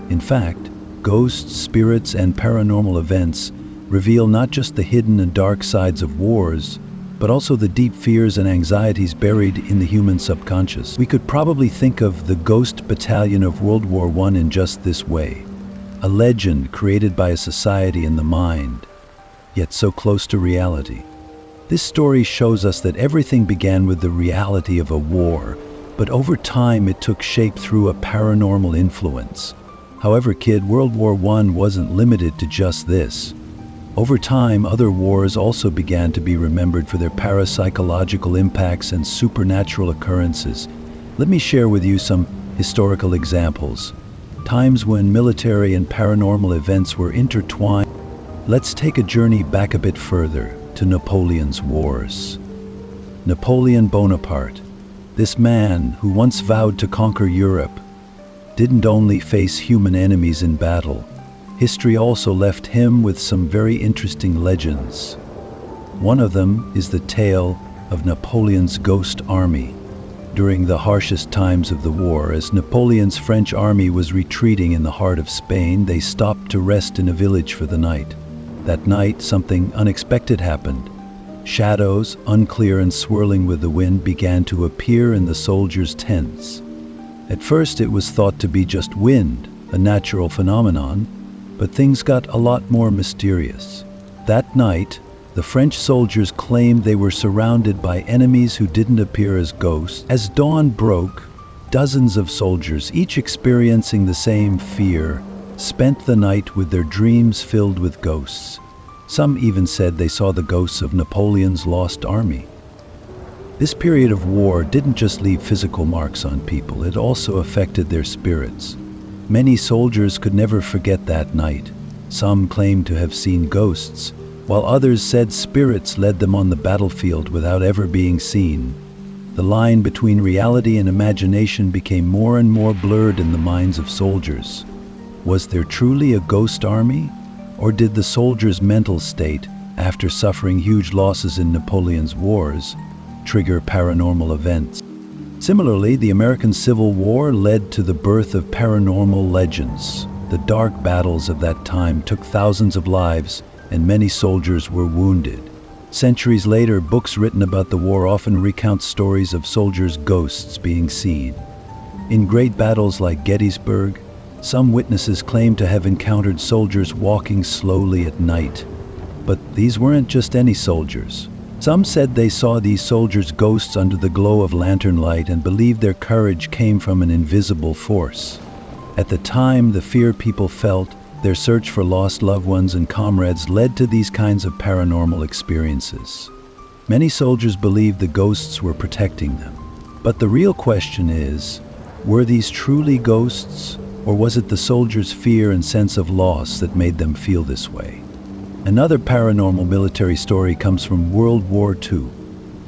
In fact, ghosts, spirits, and paranormal events reveal not just the hidden and dark sides of wars, but also the deep fears and anxieties buried in the human subconscious. We could probably think of the Ghost Battalion of World War I in just this way: a legend created by a society in the mind, yet so close to reality. This story shows us that everything began with the reality of a war, but over time it took shape through a paranormal influence. However, kid, World War I wasn't limited to just this. Over time, other wars also began to be remembered for their parapsychological impacts and supernatural occurrences. Let me share with you some historical examples, times when military and paranormal events were intertwined. Let's take a journey back a bit further to Napoleon's wars. Napoleon Bonaparte, this man who once vowed to conquer Europe, didn't only face human enemies in battle. History also left him with some very interesting legends. One of them is the tale of Napoleon's ghost army. During the harshest times of the war, as Napoleon's French army was retreating in the heart of Spain, they stopped to rest in a village for the night. That night, something unexpected happened. Shadows, unclear and swirling with the wind, began to appear in the soldiers' tents. At first, it was thought to be just wind, a natural phenomenon, but things got a lot more mysterious. That night, the French soldiers claimed they were surrounded by enemies who didn't appear as ghosts. As dawn broke, dozens of soldiers, each experiencing the same fear, spent the night with their dreams filled with ghosts. Some even said they saw the ghosts of Napoleon's lost army. This period of war didn't just leave physical marks on people, it also affected their spirits. Many soldiers could never forget that night. Some claimed to have seen ghosts, while others said spirits led them on the battlefield without ever being seen. The line between reality and imagination became more and more blurred in the minds of soldiers. Was there truly a ghost army? Or did the soldiers' mental state, after suffering huge losses in Napoleon's wars, trigger paranormal events? Similarly, the American Civil War led to the birth of paranormal legends. The dark battles of that time took thousands of lives, and many soldiers were wounded. Centuries later, books written about the war often recount stories of soldiers' ghosts being seen. In great battles like Gettysburg, some witnesses claim to have encountered soldiers walking slowly at night. But these weren't just any soldiers. Some said they saw these soldiers' ghosts under the glow of lantern light and believed their courage came from an invisible force. At the time, the fear people felt, their search for lost loved ones and comrades led to these kinds of paranormal experiences. Many soldiers believed the ghosts were protecting them. But the real question is, were these truly ghosts, Or was it the soldiers' fear and sense of loss that made them feel this way? Another paranormal military story comes from World War II.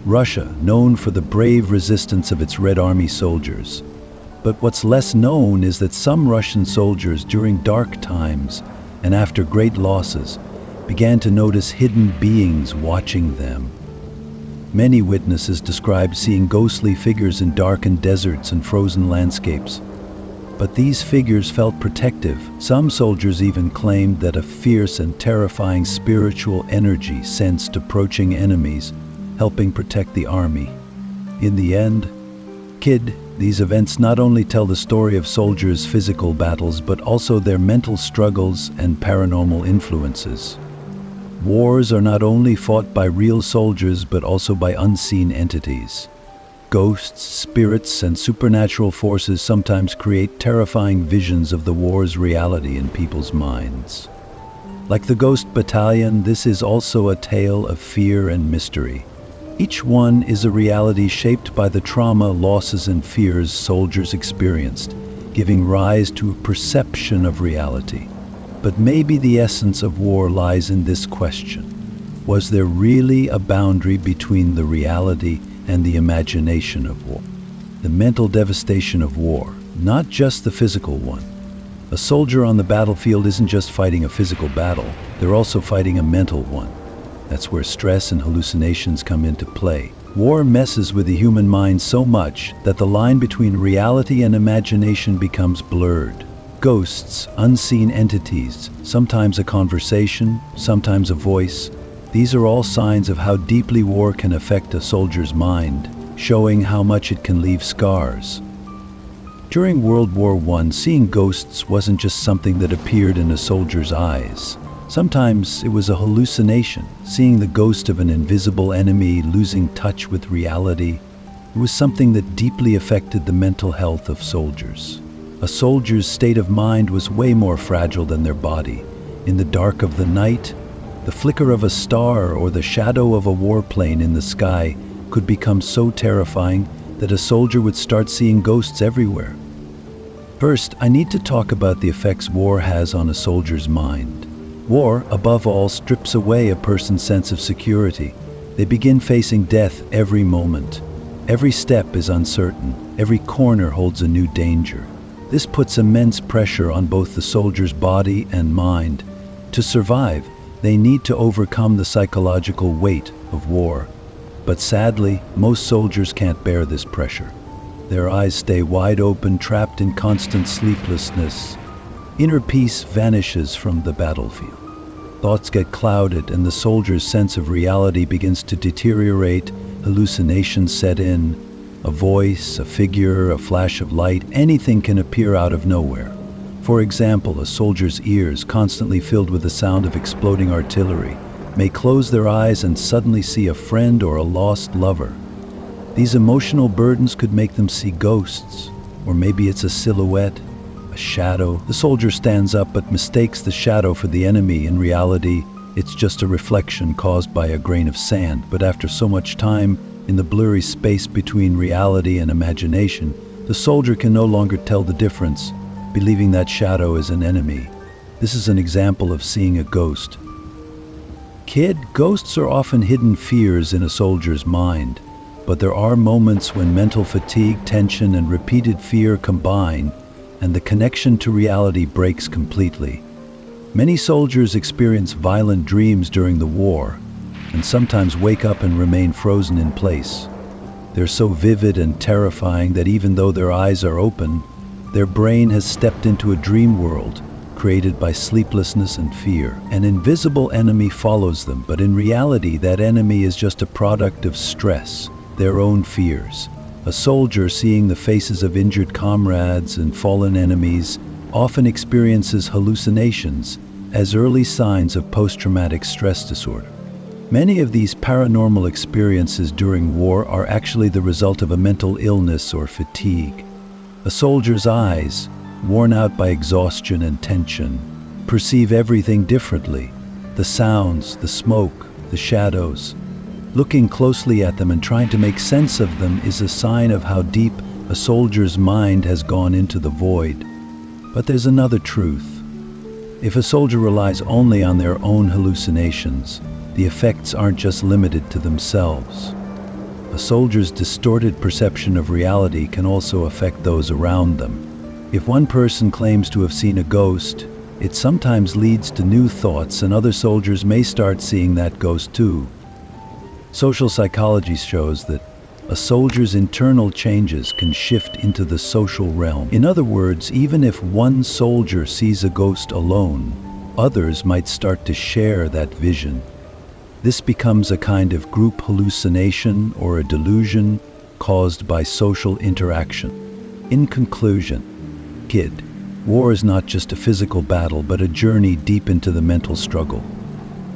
Russia, known for the brave resistance of its Red Army soldiers. But what's less known is that some Russian soldiers during dark times and after great losses began to notice hidden beings watching them. Many witnesses described seeing ghostly figures in darkened deserts and frozen landscapes. But these figures felt protective. Some soldiers even claimed that a fierce and terrifying spiritual energy sensed approaching enemies, helping protect the army. In the end, these events not only tell the story of soldiers' physical battles, but also their mental struggles and paranormal influences. Wars are not only fought by real soldiers, but also by unseen entities. Ghosts, spirits, and supernatural forces sometimes create terrifying visions of the war's reality in people's minds. Like the Ghost Battalion, this is also a tale of fear and mystery. Each one is a reality shaped by the trauma, losses, and fears soldiers experienced, giving rise to a perception of reality. But maybe the essence of war lies in this question. Was there really a boundary between the reality and the imagination of war? The mental devastation of war, not just the physical one. A soldier on the battlefield isn't just fighting a physical battle, they're also fighting a mental one. That's where stress and hallucinations come into play. War messes with the human mind so much that the line between reality and imagination becomes blurred. Ghosts, unseen entities, sometimes a conversation, sometimes a voice. These are all signs of how deeply war can affect a soldier's mind, showing how much it can leave scars. During World War I, seeing ghosts wasn't just something that appeared in a soldier's eyes. Sometimes it was a hallucination, seeing the ghost of an invisible enemy, losing touch with reality. It was something that deeply affected the mental health of soldiers. A soldier's state of mind was way more fragile than their body. In the dark of the night, the flicker of a star or the shadow of a warplane in the sky could become so terrifying that a soldier would start seeing ghosts everywhere. First, I need to talk about the effects war has on a soldier's mind. War, above all, strips away a person's sense of security. They begin facing death every moment. Every step is uncertain. Every corner holds a new danger. This puts immense pressure on both the soldier's body and mind. To survive, they need to overcome the psychological weight of war. But sadly, most soldiers can't bear this pressure. Their eyes stay wide open, trapped in constant sleeplessness. Inner peace vanishes from the battlefield. Thoughts get clouded, and the soldier's sense of reality begins to deteriorate. Hallucinations set in. A voice, a figure, a flash of light, anything can appear out of nowhere. For example, a soldier's ears, constantly filled with the sound of exploding artillery, may close their eyes and suddenly see a friend or a lost lover. These emotional burdens could make them see ghosts, or maybe it's a silhouette, a shadow. The soldier stands up but mistakes the shadow for the enemy. In reality, it's just a reflection caused by a grain of sand. But after so much time in the blurry space between reality and imagination, the soldier can no longer tell the difference, believing that shadow is an enemy. This is an example of seeing a ghost. Ghosts are often hidden fears in a soldier's mind, but there are moments when mental fatigue, tension, and repeated fear combine, and the connection to reality breaks completely. Many soldiers experience violent dreams during the war, and sometimes wake up and remain frozen in place. They're so vivid and terrifying that even though their eyes are open, their brain has stepped into a dream world created by sleeplessness and fear. An invisible enemy follows them, but in reality, that enemy is just a product of stress, their own fears. A soldier, seeing the faces of injured comrades and fallen enemies, often experiences hallucinations as early signs of post-traumatic stress disorder. Many of these paranormal experiences during war are actually the result of a mental illness or fatigue. A soldier's eyes, worn out by exhaustion and tension, perceive everything differently. The sounds, the smoke, the shadows. Looking closely at them and trying to make sense of them is a sign of how deep a soldier's mind has gone into the void. But there's another truth. If a soldier relies only on their own hallucinations, the effects aren't just limited to themselves. A soldier's distorted perception of reality can also affect those around them. If one person claims to have seen a ghost, it sometimes leads to new thoughts, and other soldiers may start seeing that ghost too. Social psychology shows that a soldier's internal changes can shift into the social realm. In other words, even if one soldier sees a ghost alone, others might start to share that vision. This becomes a kind of group hallucination or a delusion caused by social interaction. In conclusion, kid, war is not just a physical battle, but a journey deep into the mental struggle.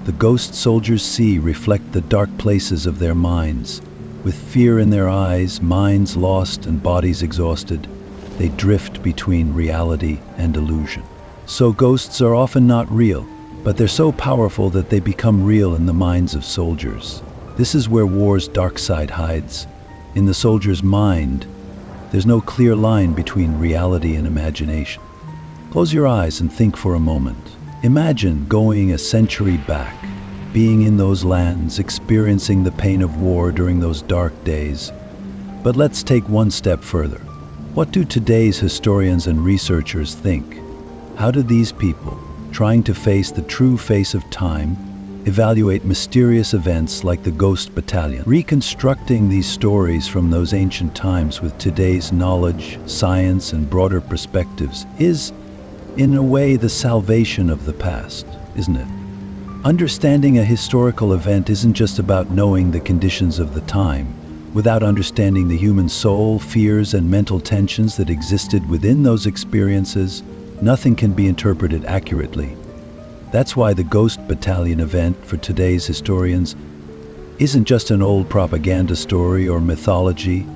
The ghost soldiers see reflect the dark places of their minds. With fear in their eyes, minds lost and bodies exhausted, they drift between reality and illusion. So ghosts are often not real, but they're so powerful that they become real in the minds of soldiers. This is where war's dark side hides. In the soldier's mind, there's no clear line between reality and imagination. Close your eyes and think for a moment. Imagine going a century back, being in those lands, experiencing the pain of war during those dark days. But let's take one step further. What do today's historians and researchers think? How do these people, trying to face the true face of time, evaluate mysterious events like the Ghost Battalion? Reconstructing these stories from those ancient times with today's knowledge, science, and broader perspectives is, in a way, the salvation of the past, isn't it? Understanding a historical event isn't just about knowing the conditions of the time. Without understanding the human soul, fears, and mental tensions that existed within those experiences, nothing can be interpreted accurately. That's why the Ghost Battalion event for today's historians isn't just an old propaganda story or mythology,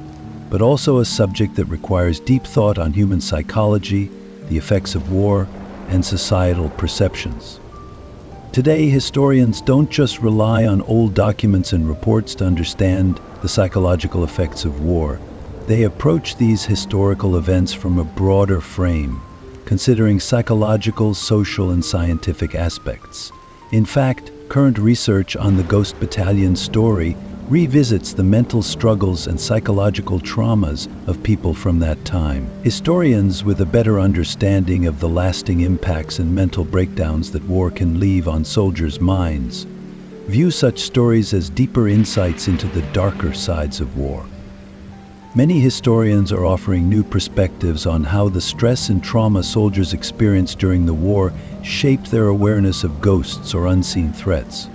but also a subject that requires deep thought on human psychology, the effects of war, and societal perceptions. Today, historians don't just rely on old documents and reports to understand the psychological effects of war. They approach these historical events from a broader frame, considering psychological, social, and scientific aspects. In fact, current research on the Ghost Battalion story revisits the mental struggles and psychological traumas of people from that time. Historians with a better understanding of the lasting impacts and mental breakdowns that war can leave on soldiers' minds view such stories as deeper insights into the darker sides of war. Many historians are offering new perspectives on how the stress and trauma soldiers experienced during the war shaped their awareness of ghosts or unseen threats.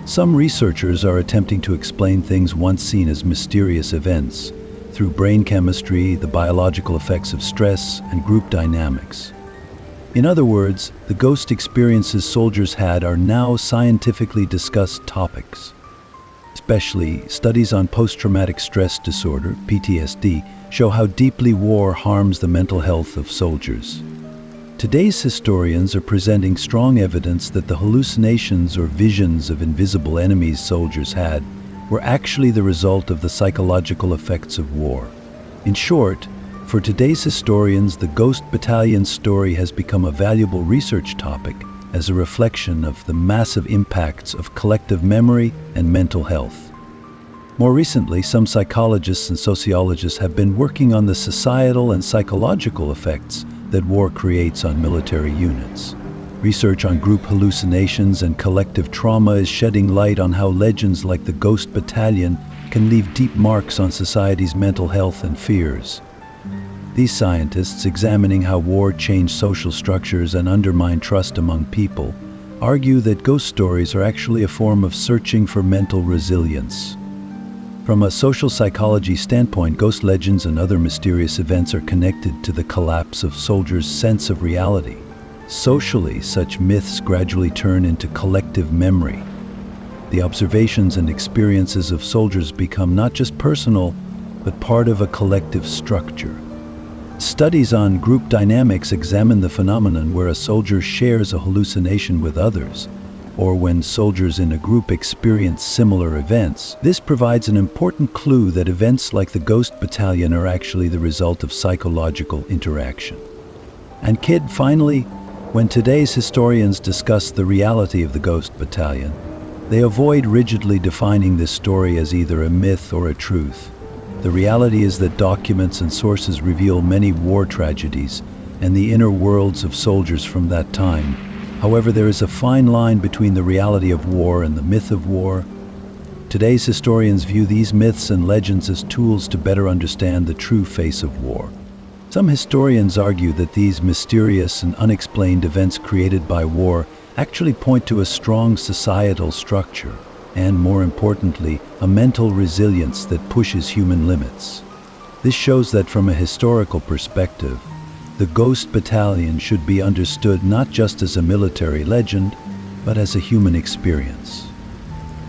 Some researchers are attempting to explain things once seen as mysterious events through brain chemistry, the biological effects of stress, and group dynamics. In other words, the ghost experiences soldiers had are now scientifically discussed topics. Especially, studies on post-traumatic stress disorder, PTSD, show how deeply war harms the mental health of soldiers. Today's historians are presenting strong evidence that the hallucinations or visions of invisible enemies soldiers had were actually the result of the psychological effects of war. In short, for today's historians, the Ghost Battalion story has become a valuable research topic as a reflection of the massive impacts of collective memory and mental health. More recently, some psychologists and sociologists have been working on the societal and psychological effects that war creates on military units. Research on group hallucinations and collective trauma is shedding light on how legends like the Ghost Battalion can leave deep marks on society's mental health and fears. These scientists, examining how war changed social structures and undermined trust among people, argue that ghost stories are actually a form of searching for mental resilience. From a social psychology standpoint, ghost legends and other mysterious events are connected to the collapse of soldiers' sense of reality. Socially, such myths gradually turn into collective memory. The observations and experiences of soldiers become not just personal, but part of a collective structure. Studies on group dynamics examine the phenomenon where a soldier shares a hallucination with others, or when soldiers in a group experience similar events. This provides an important clue that events like the Ghost Battalion are actually the result of psychological interaction. And kid, finally, when today's historians discuss the reality of the Ghost Battalion, they avoid rigidly defining this story as either a myth or a truth. The reality is that documents and sources reveal many war tragedies and the inner worlds of soldiers from that time. However, there is a fine line between the reality of war and the myth of war. Today's historians view these myths and legends as tools to better understand the true face of war. Some historians argue that these mysterious and unexplained events created by war actually point to a strong societal structure and, more importantly, a mental resilience that pushes human limits. This shows that from a historical perspective, the Ghost Battalion should be understood not just as a military legend, but as a human experience.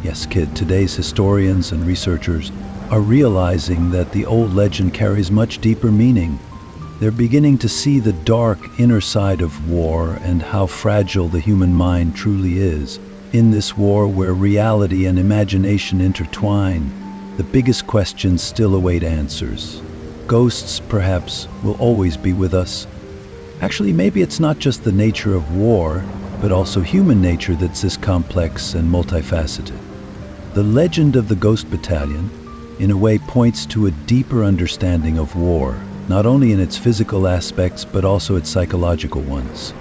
Yes, kid, today's historians and researchers are realizing that the old legend carries much deeper meaning. They're beginning to see the dark inner side of war and how fragile the human mind truly is. In this war where reality and imagination intertwine, the biggest questions still await answers. Ghosts, perhaps, will always be with us. Actually, maybe it's not just the nature of war, but also human nature that's this complex and multifaceted. The legend of the Ghost Battalion, in a way, points to a deeper understanding of war, not only in its physical aspects, but also its psychological ones.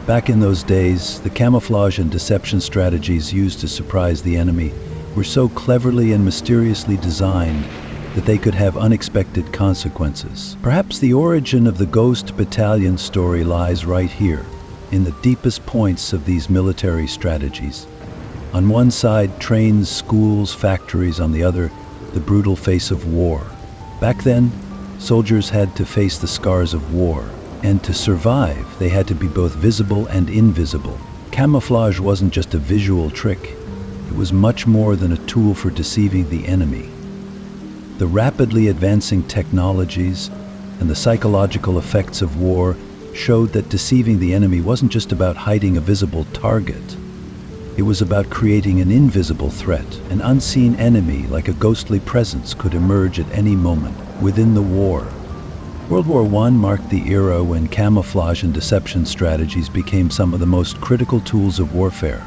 Back in those days, the camouflage and deception strategies used to surprise the enemy were so cleverly and mysteriously designed that they could have unexpected consequences. Perhaps the origin of the Ghost Battalion story lies right here, in the deepest points of these military strategies. On one side, trains, schools, factories; on the other, the brutal face of war. Back then, soldiers had to face the scars of war, and to survive, they had to be both visible and invisible. Camouflage wasn't just a visual trick, it was much more than a tool for deceiving the enemy. The rapidly advancing technologies and the psychological effects of war showed that deceiving the enemy wasn't just about hiding a visible target. It was about creating an invisible threat. An unseen enemy, like a ghostly presence, could emerge at any moment within the war. World War I marked the era when camouflage and deception strategies became some of the most critical tools of warfare.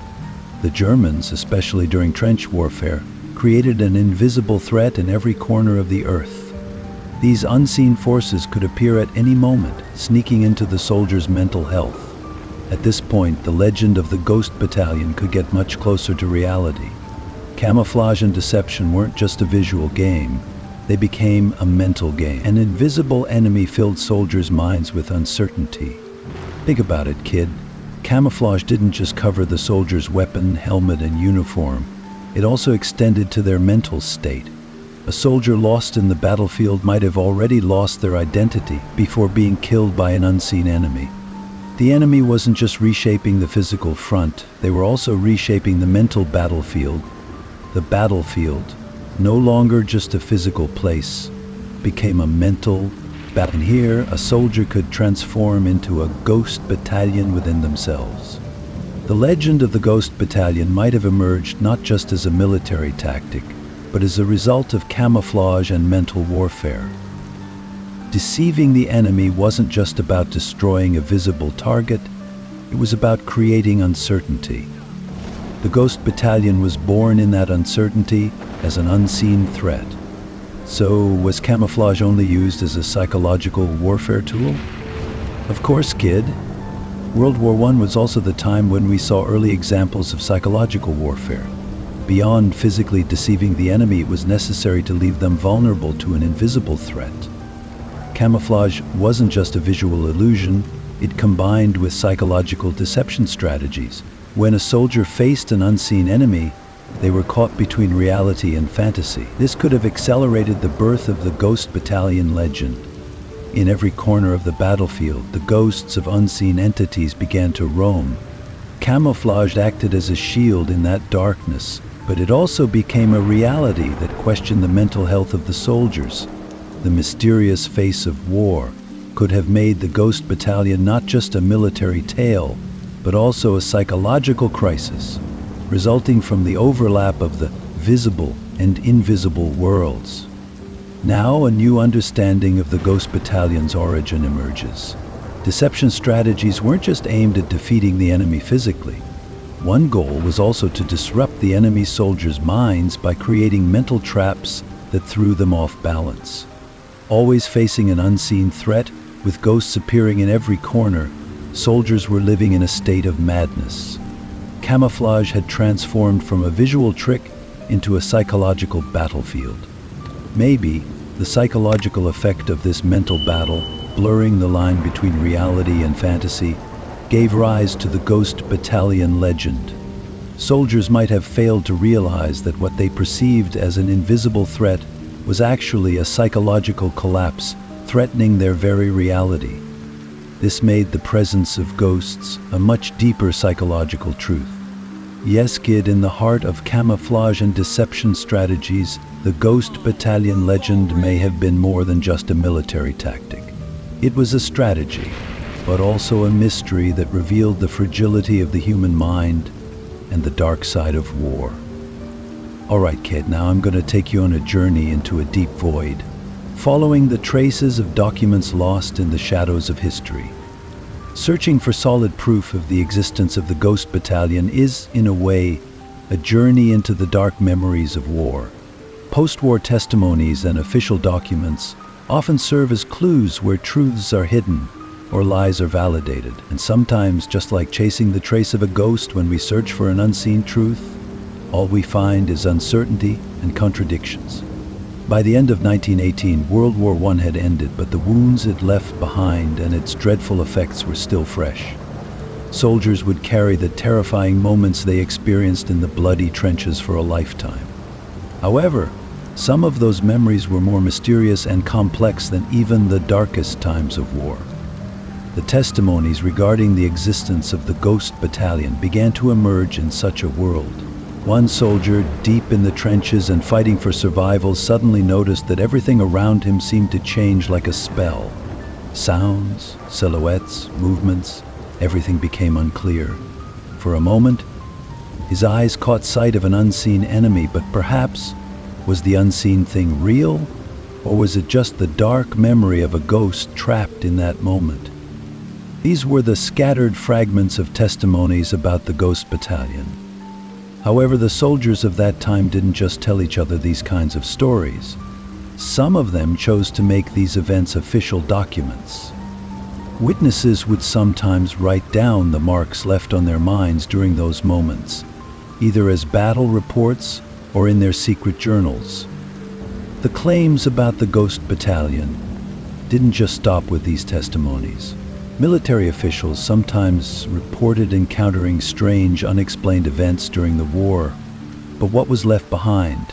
The Germans, especially during trench warfare, created an invisible threat in every corner of the earth. These unseen forces could appear at any moment, sneaking into the soldiers' mental health. At this point, the legend of the Ghost Battalion could get much closer to reality. Camouflage and deception weren't just a visual game, they became a mental game. An invisible enemy filled soldiers' minds with uncertainty. Think about it, kid. Camouflage didn't just cover the soldier's weapon, helmet, and uniform. It also extended to their mental state. A soldier lost in the battlefield might have already lost their identity before being killed by an unseen enemy. The enemy wasn't just reshaping the physical front, they were also reshaping the mental battlefield. The battlefield, no longer just a physical place, became a mental battle. And here, a soldier could transform into a ghost battalion within themselves. The legend of the Ghost Battalion might have emerged not just as a military tactic, but as a result of camouflage and mental warfare. Deceiving the enemy wasn't just about destroying a visible target, it was about creating uncertainty. The Ghost Battalion was born in that uncertainty as an unseen threat. So, was camouflage only used as a psychological warfare tool? Of course, kid. World War I was also the time when we saw early examples of psychological warfare. Beyond physically deceiving the enemy, it was necessary to leave them vulnerable to an invisible threat. Camouflage wasn't just a visual illusion, it combined with psychological deception strategies. When a soldier faced an unseen enemy, they were caught between reality and fantasy. This could have accelerated the birth of the Ghost Battalion legend. In every corner of the battlefield, the ghosts of unseen entities began to roam. Camouflage acted as a shield in that darkness, but it also became a reality that questioned the mental health of the soldiers. The mysterious face of war could have made the Ghost Battalion not just a military tale, but also a psychological crisis, resulting from the overlap of the visible and invisible worlds. Now a new understanding of the Ghost Battalion's origin emerges. Deception strategies weren't just aimed at defeating the enemy physically. One goal was also to disrupt the enemy soldiers' minds by creating mental traps that threw them off balance. Always facing an unseen threat, with ghosts appearing in every corner, soldiers were living in a state of madness. Camouflage had transformed from a visual trick into a psychological battlefield. Maybe the psychological effect of this mental battle, blurring the line between reality and fantasy, gave rise to the Ghost Battalion legend. Soldiers might have failed to realize that what they perceived as an invisible threat was actually a psychological collapse threatening their very reality. This made the presence of ghosts a much deeper psychological truth. Yes, kid, in the heart of camouflage and deception strategies, the Ghost Battalion legend may have been more than just a military tactic. It was a strategy, but also a mystery that revealed the fragility of the human mind and the dark side of war. All right, kid, now I'm going to take you on a journey into a deep void, following the traces of documents lost in the shadows of history. Searching for solid proof of the existence of the Ghost Battalion is, in a way, a journey into the dark memories of war. Post-war testimonies and official documents often serve as clues where truths are hidden or lies are validated, and sometimes, just like chasing the trace of a ghost when we search for an unseen truth, all we find is uncertainty and contradictions. By the end of 1918, World War I had ended, but the wounds it left behind and its dreadful effects were still fresh. Soldiers would carry the terrifying moments they experienced in the bloody trenches for a lifetime. However, some of those memories were more mysterious and complex than even the darkest times of war. The testimonies regarding the existence of the Ghost Battalion began to emerge in such a world. One soldier, deep in the trenches and fighting for survival, suddenly noticed that everything around him seemed to change like a spell. Sounds, silhouettes, movements, everything became unclear. For a moment, his eyes caught sight of an unseen enemy, but perhaps, was the unseen thing real? Or was it just the dark memory of a ghost trapped in that moment? These were the scattered fragments of testimonies about the Ghost Battalion. However, the soldiers of that time didn't just tell each other these kinds of stories. Some of them chose to make these events official documents. Witnesses would sometimes write down the marks left on their minds during those moments, either as battle reports or in their secret journals. The claims about the Ghost Battalion didn't just stop with these testimonies. Military officials sometimes reported encountering strange, unexplained events during the war. But what was left behind?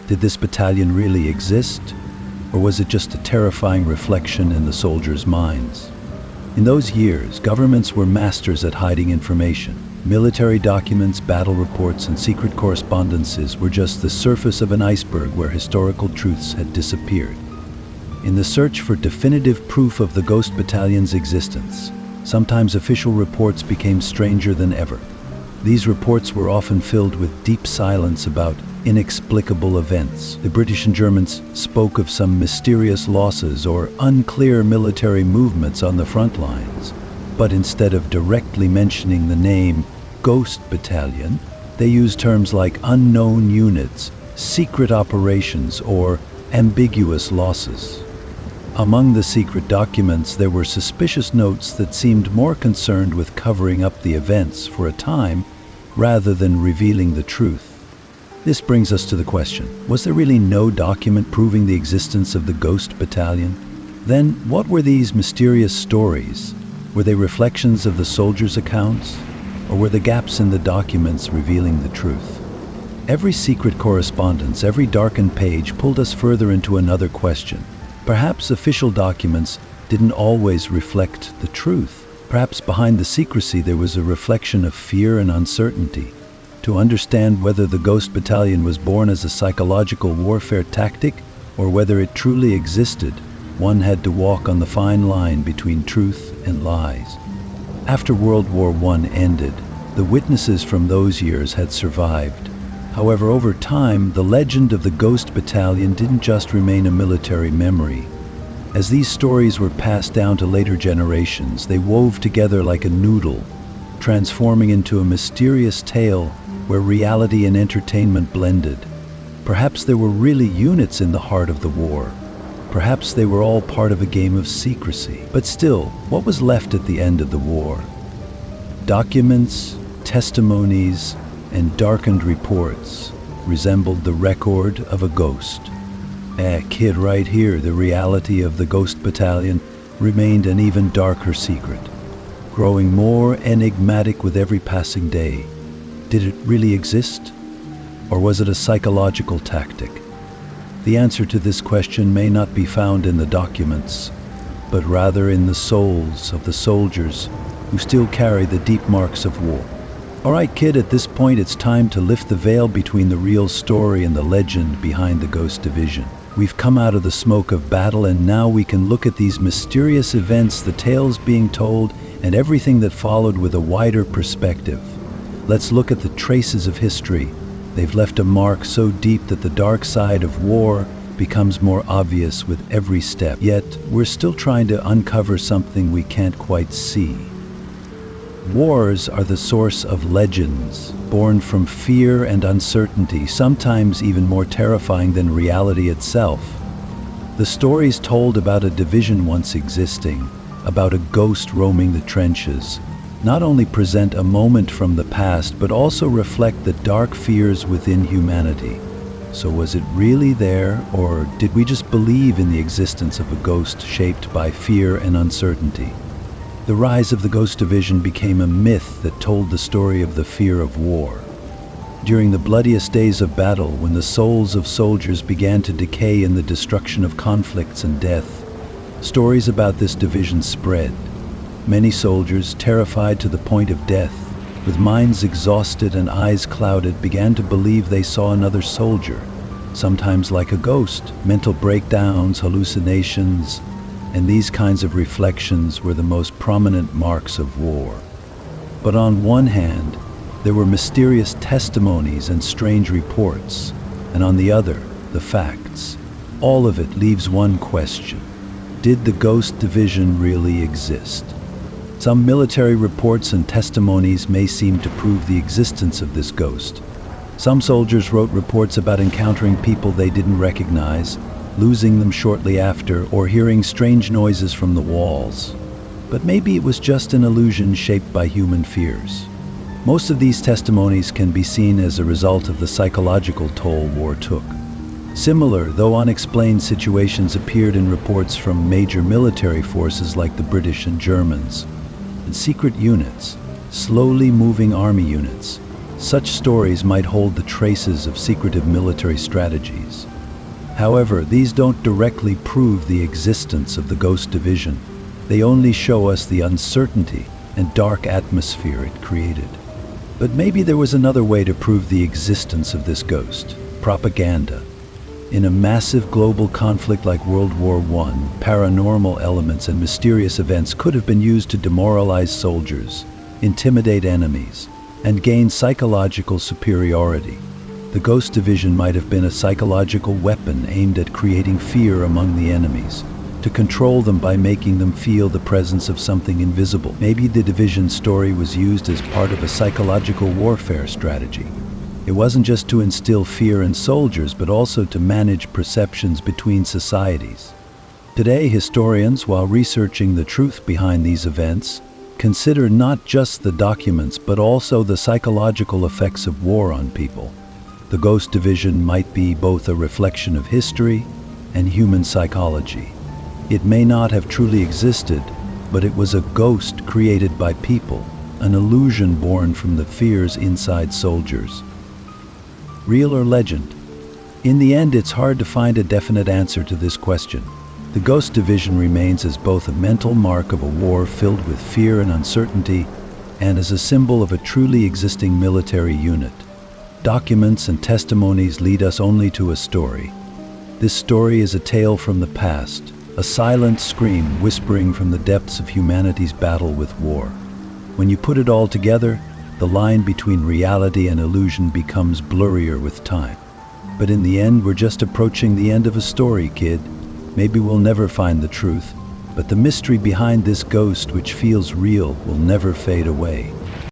Did this battalion really exist? Or was it just a terrifying reflection in the soldiers' minds? In those years, governments were masters at hiding information. Military documents, battle reports, and secret correspondences were just the surface of an iceberg where historical truths had disappeared. In the search for definitive proof of the Ghost Battalion's existence, sometimes official reports became stranger than ever. These reports were often filled with deep silence about inexplicable events. The British and Germans spoke of some mysterious losses or unclear military movements on the front lines. But instead of directly mentioning the name Ghost Battalion, they used terms like unknown units, secret operations, or ambiguous losses. Among the secret documents, there were suspicious notes that seemed more concerned with covering up the events for a time rather than revealing the truth. This brings us to the question, was there really no document proving the existence of the Ghost Battalion? Then, what were these mysterious stories? Were they reflections of the soldiers' accounts? Or were the gaps in the documents revealing the truth? Every secret correspondence, every darkened page pulled us further into another question. Perhaps official documents didn't always reflect the truth. Perhaps behind the secrecy there was a reflection of fear and uncertainty. To understand whether the Ghost Battalion was born as a psychological warfare tactic or whether it truly existed, one had to walk on the fine line between truth and lies. After World War I ended, the witnesses from those years had survived. However, over time, the legend of the Ghost Battalion didn't just remain a military memory. As these stories were passed down to later generations, they wove together like a noodle, transforming into a mysterious tale where reality and entertainment blended. Perhaps there were really units in the heart of the war. Perhaps they were all part of a game of secrecy. But still, what was left at the end of the war? Documents, testimonies, and darkened reports resembled the record of a ghost. Kid, right here, the reality of the Ghost Battalion remained an even darker secret, growing more enigmatic with every passing day. Did it really exist? Or was it a psychological tactic? The answer to this question may not be found in the documents, but rather in the souls of the soldiers who still carry the deep marks of war. All right, kid, at this point it's time to lift the veil between the real story and the legend behind the Ghost Division. We've come out of the smoke of battle, and now we can look at these mysterious events, the tales being told, and everything that followed with a wider perspective. Let's look at the traces of history. They've left a mark so deep that the dark side of war becomes more obvious with every step. Yet, we're still trying to uncover something we can't quite see. Wars are the source of legends, born from fear and uncertainty, sometimes even more terrifying than reality itself. The stories told about a division once existing, about a ghost roaming the trenches, not only present a moment from the past, but also reflect the dark fears within humanity. So was it really there, or did we just believe in the existence of a ghost shaped by fear and uncertainty? The rise of the Ghost Division became a myth that told the story of the fear of war. During the bloodiest days of battle, when the souls of soldiers began to decay in the destruction of conflicts and death, stories about this division spread. Many soldiers, terrified to the point of death, with minds exhausted and eyes clouded, began to believe they saw another soldier, sometimes like a ghost. Mental breakdowns, hallucinations, and these kinds of reflections were the most prominent marks of war. But on one hand, there were mysterious testimonies and strange reports, and on the other, the facts. All of it leaves one question: did the Ghost Division really exist? Some military reports and testimonies may seem to prove the existence of this ghost. Some soldiers wrote reports about encountering people they didn't recognize, losing them shortly after, or hearing strange noises from the walls. But maybe it was just an illusion shaped by human fears. Most of these testimonies can be seen as a result of the psychological toll war took. Similar, though unexplained, situations appeared in reports from major military forces like the British and Germans, and secret units, slowly moving army units. Such stories might hold the traces of secretive military strategies. However, these don't directly prove the existence of the Ghost Division. They only show us the uncertainty and dark atmosphere it created. But maybe there was another way to prove the existence of this ghost: propaganda. In a massive global conflict like World War I, paranormal elements and mysterious events could have been used to demoralize soldiers, intimidate enemies, and gain psychological superiority. The Ghost Division might have been a psychological weapon aimed at creating fear among the enemies, to control them by making them feel the presence of something invisible. Maybe the division story was used as part of a psychological warfare strategy. It wasn't just to instill fear in soldiers, but also to manage perceptions between societies. Today, historians, while researching the truth behind these events, consider not just the documents, but also the psychological effects of war on people. The Ghost Division might be both a reflection of history and human psychology. It may not have truly existed, but it was a ghost created by people, an illusion born from the fears inside soldiers. Real or legend? In the end, it's hard to find a definite answer to this question. The Ghost Division remains as both a mental mark of a war filled with fear and uncertainty, and as a symbol of a truly existing military unit. Documents and testimonies lead us only to a story. This story is a tale from the past, a silent scream whispering from the depths of humanity's battle with war. When you put it all together, the line between reality and illusion becomes blurrier with time. But in the end, we're just approaching the end of a story, kid. Maybe we'll never find the truth, but the mystery behind this ghost, which feels real, will never fade away.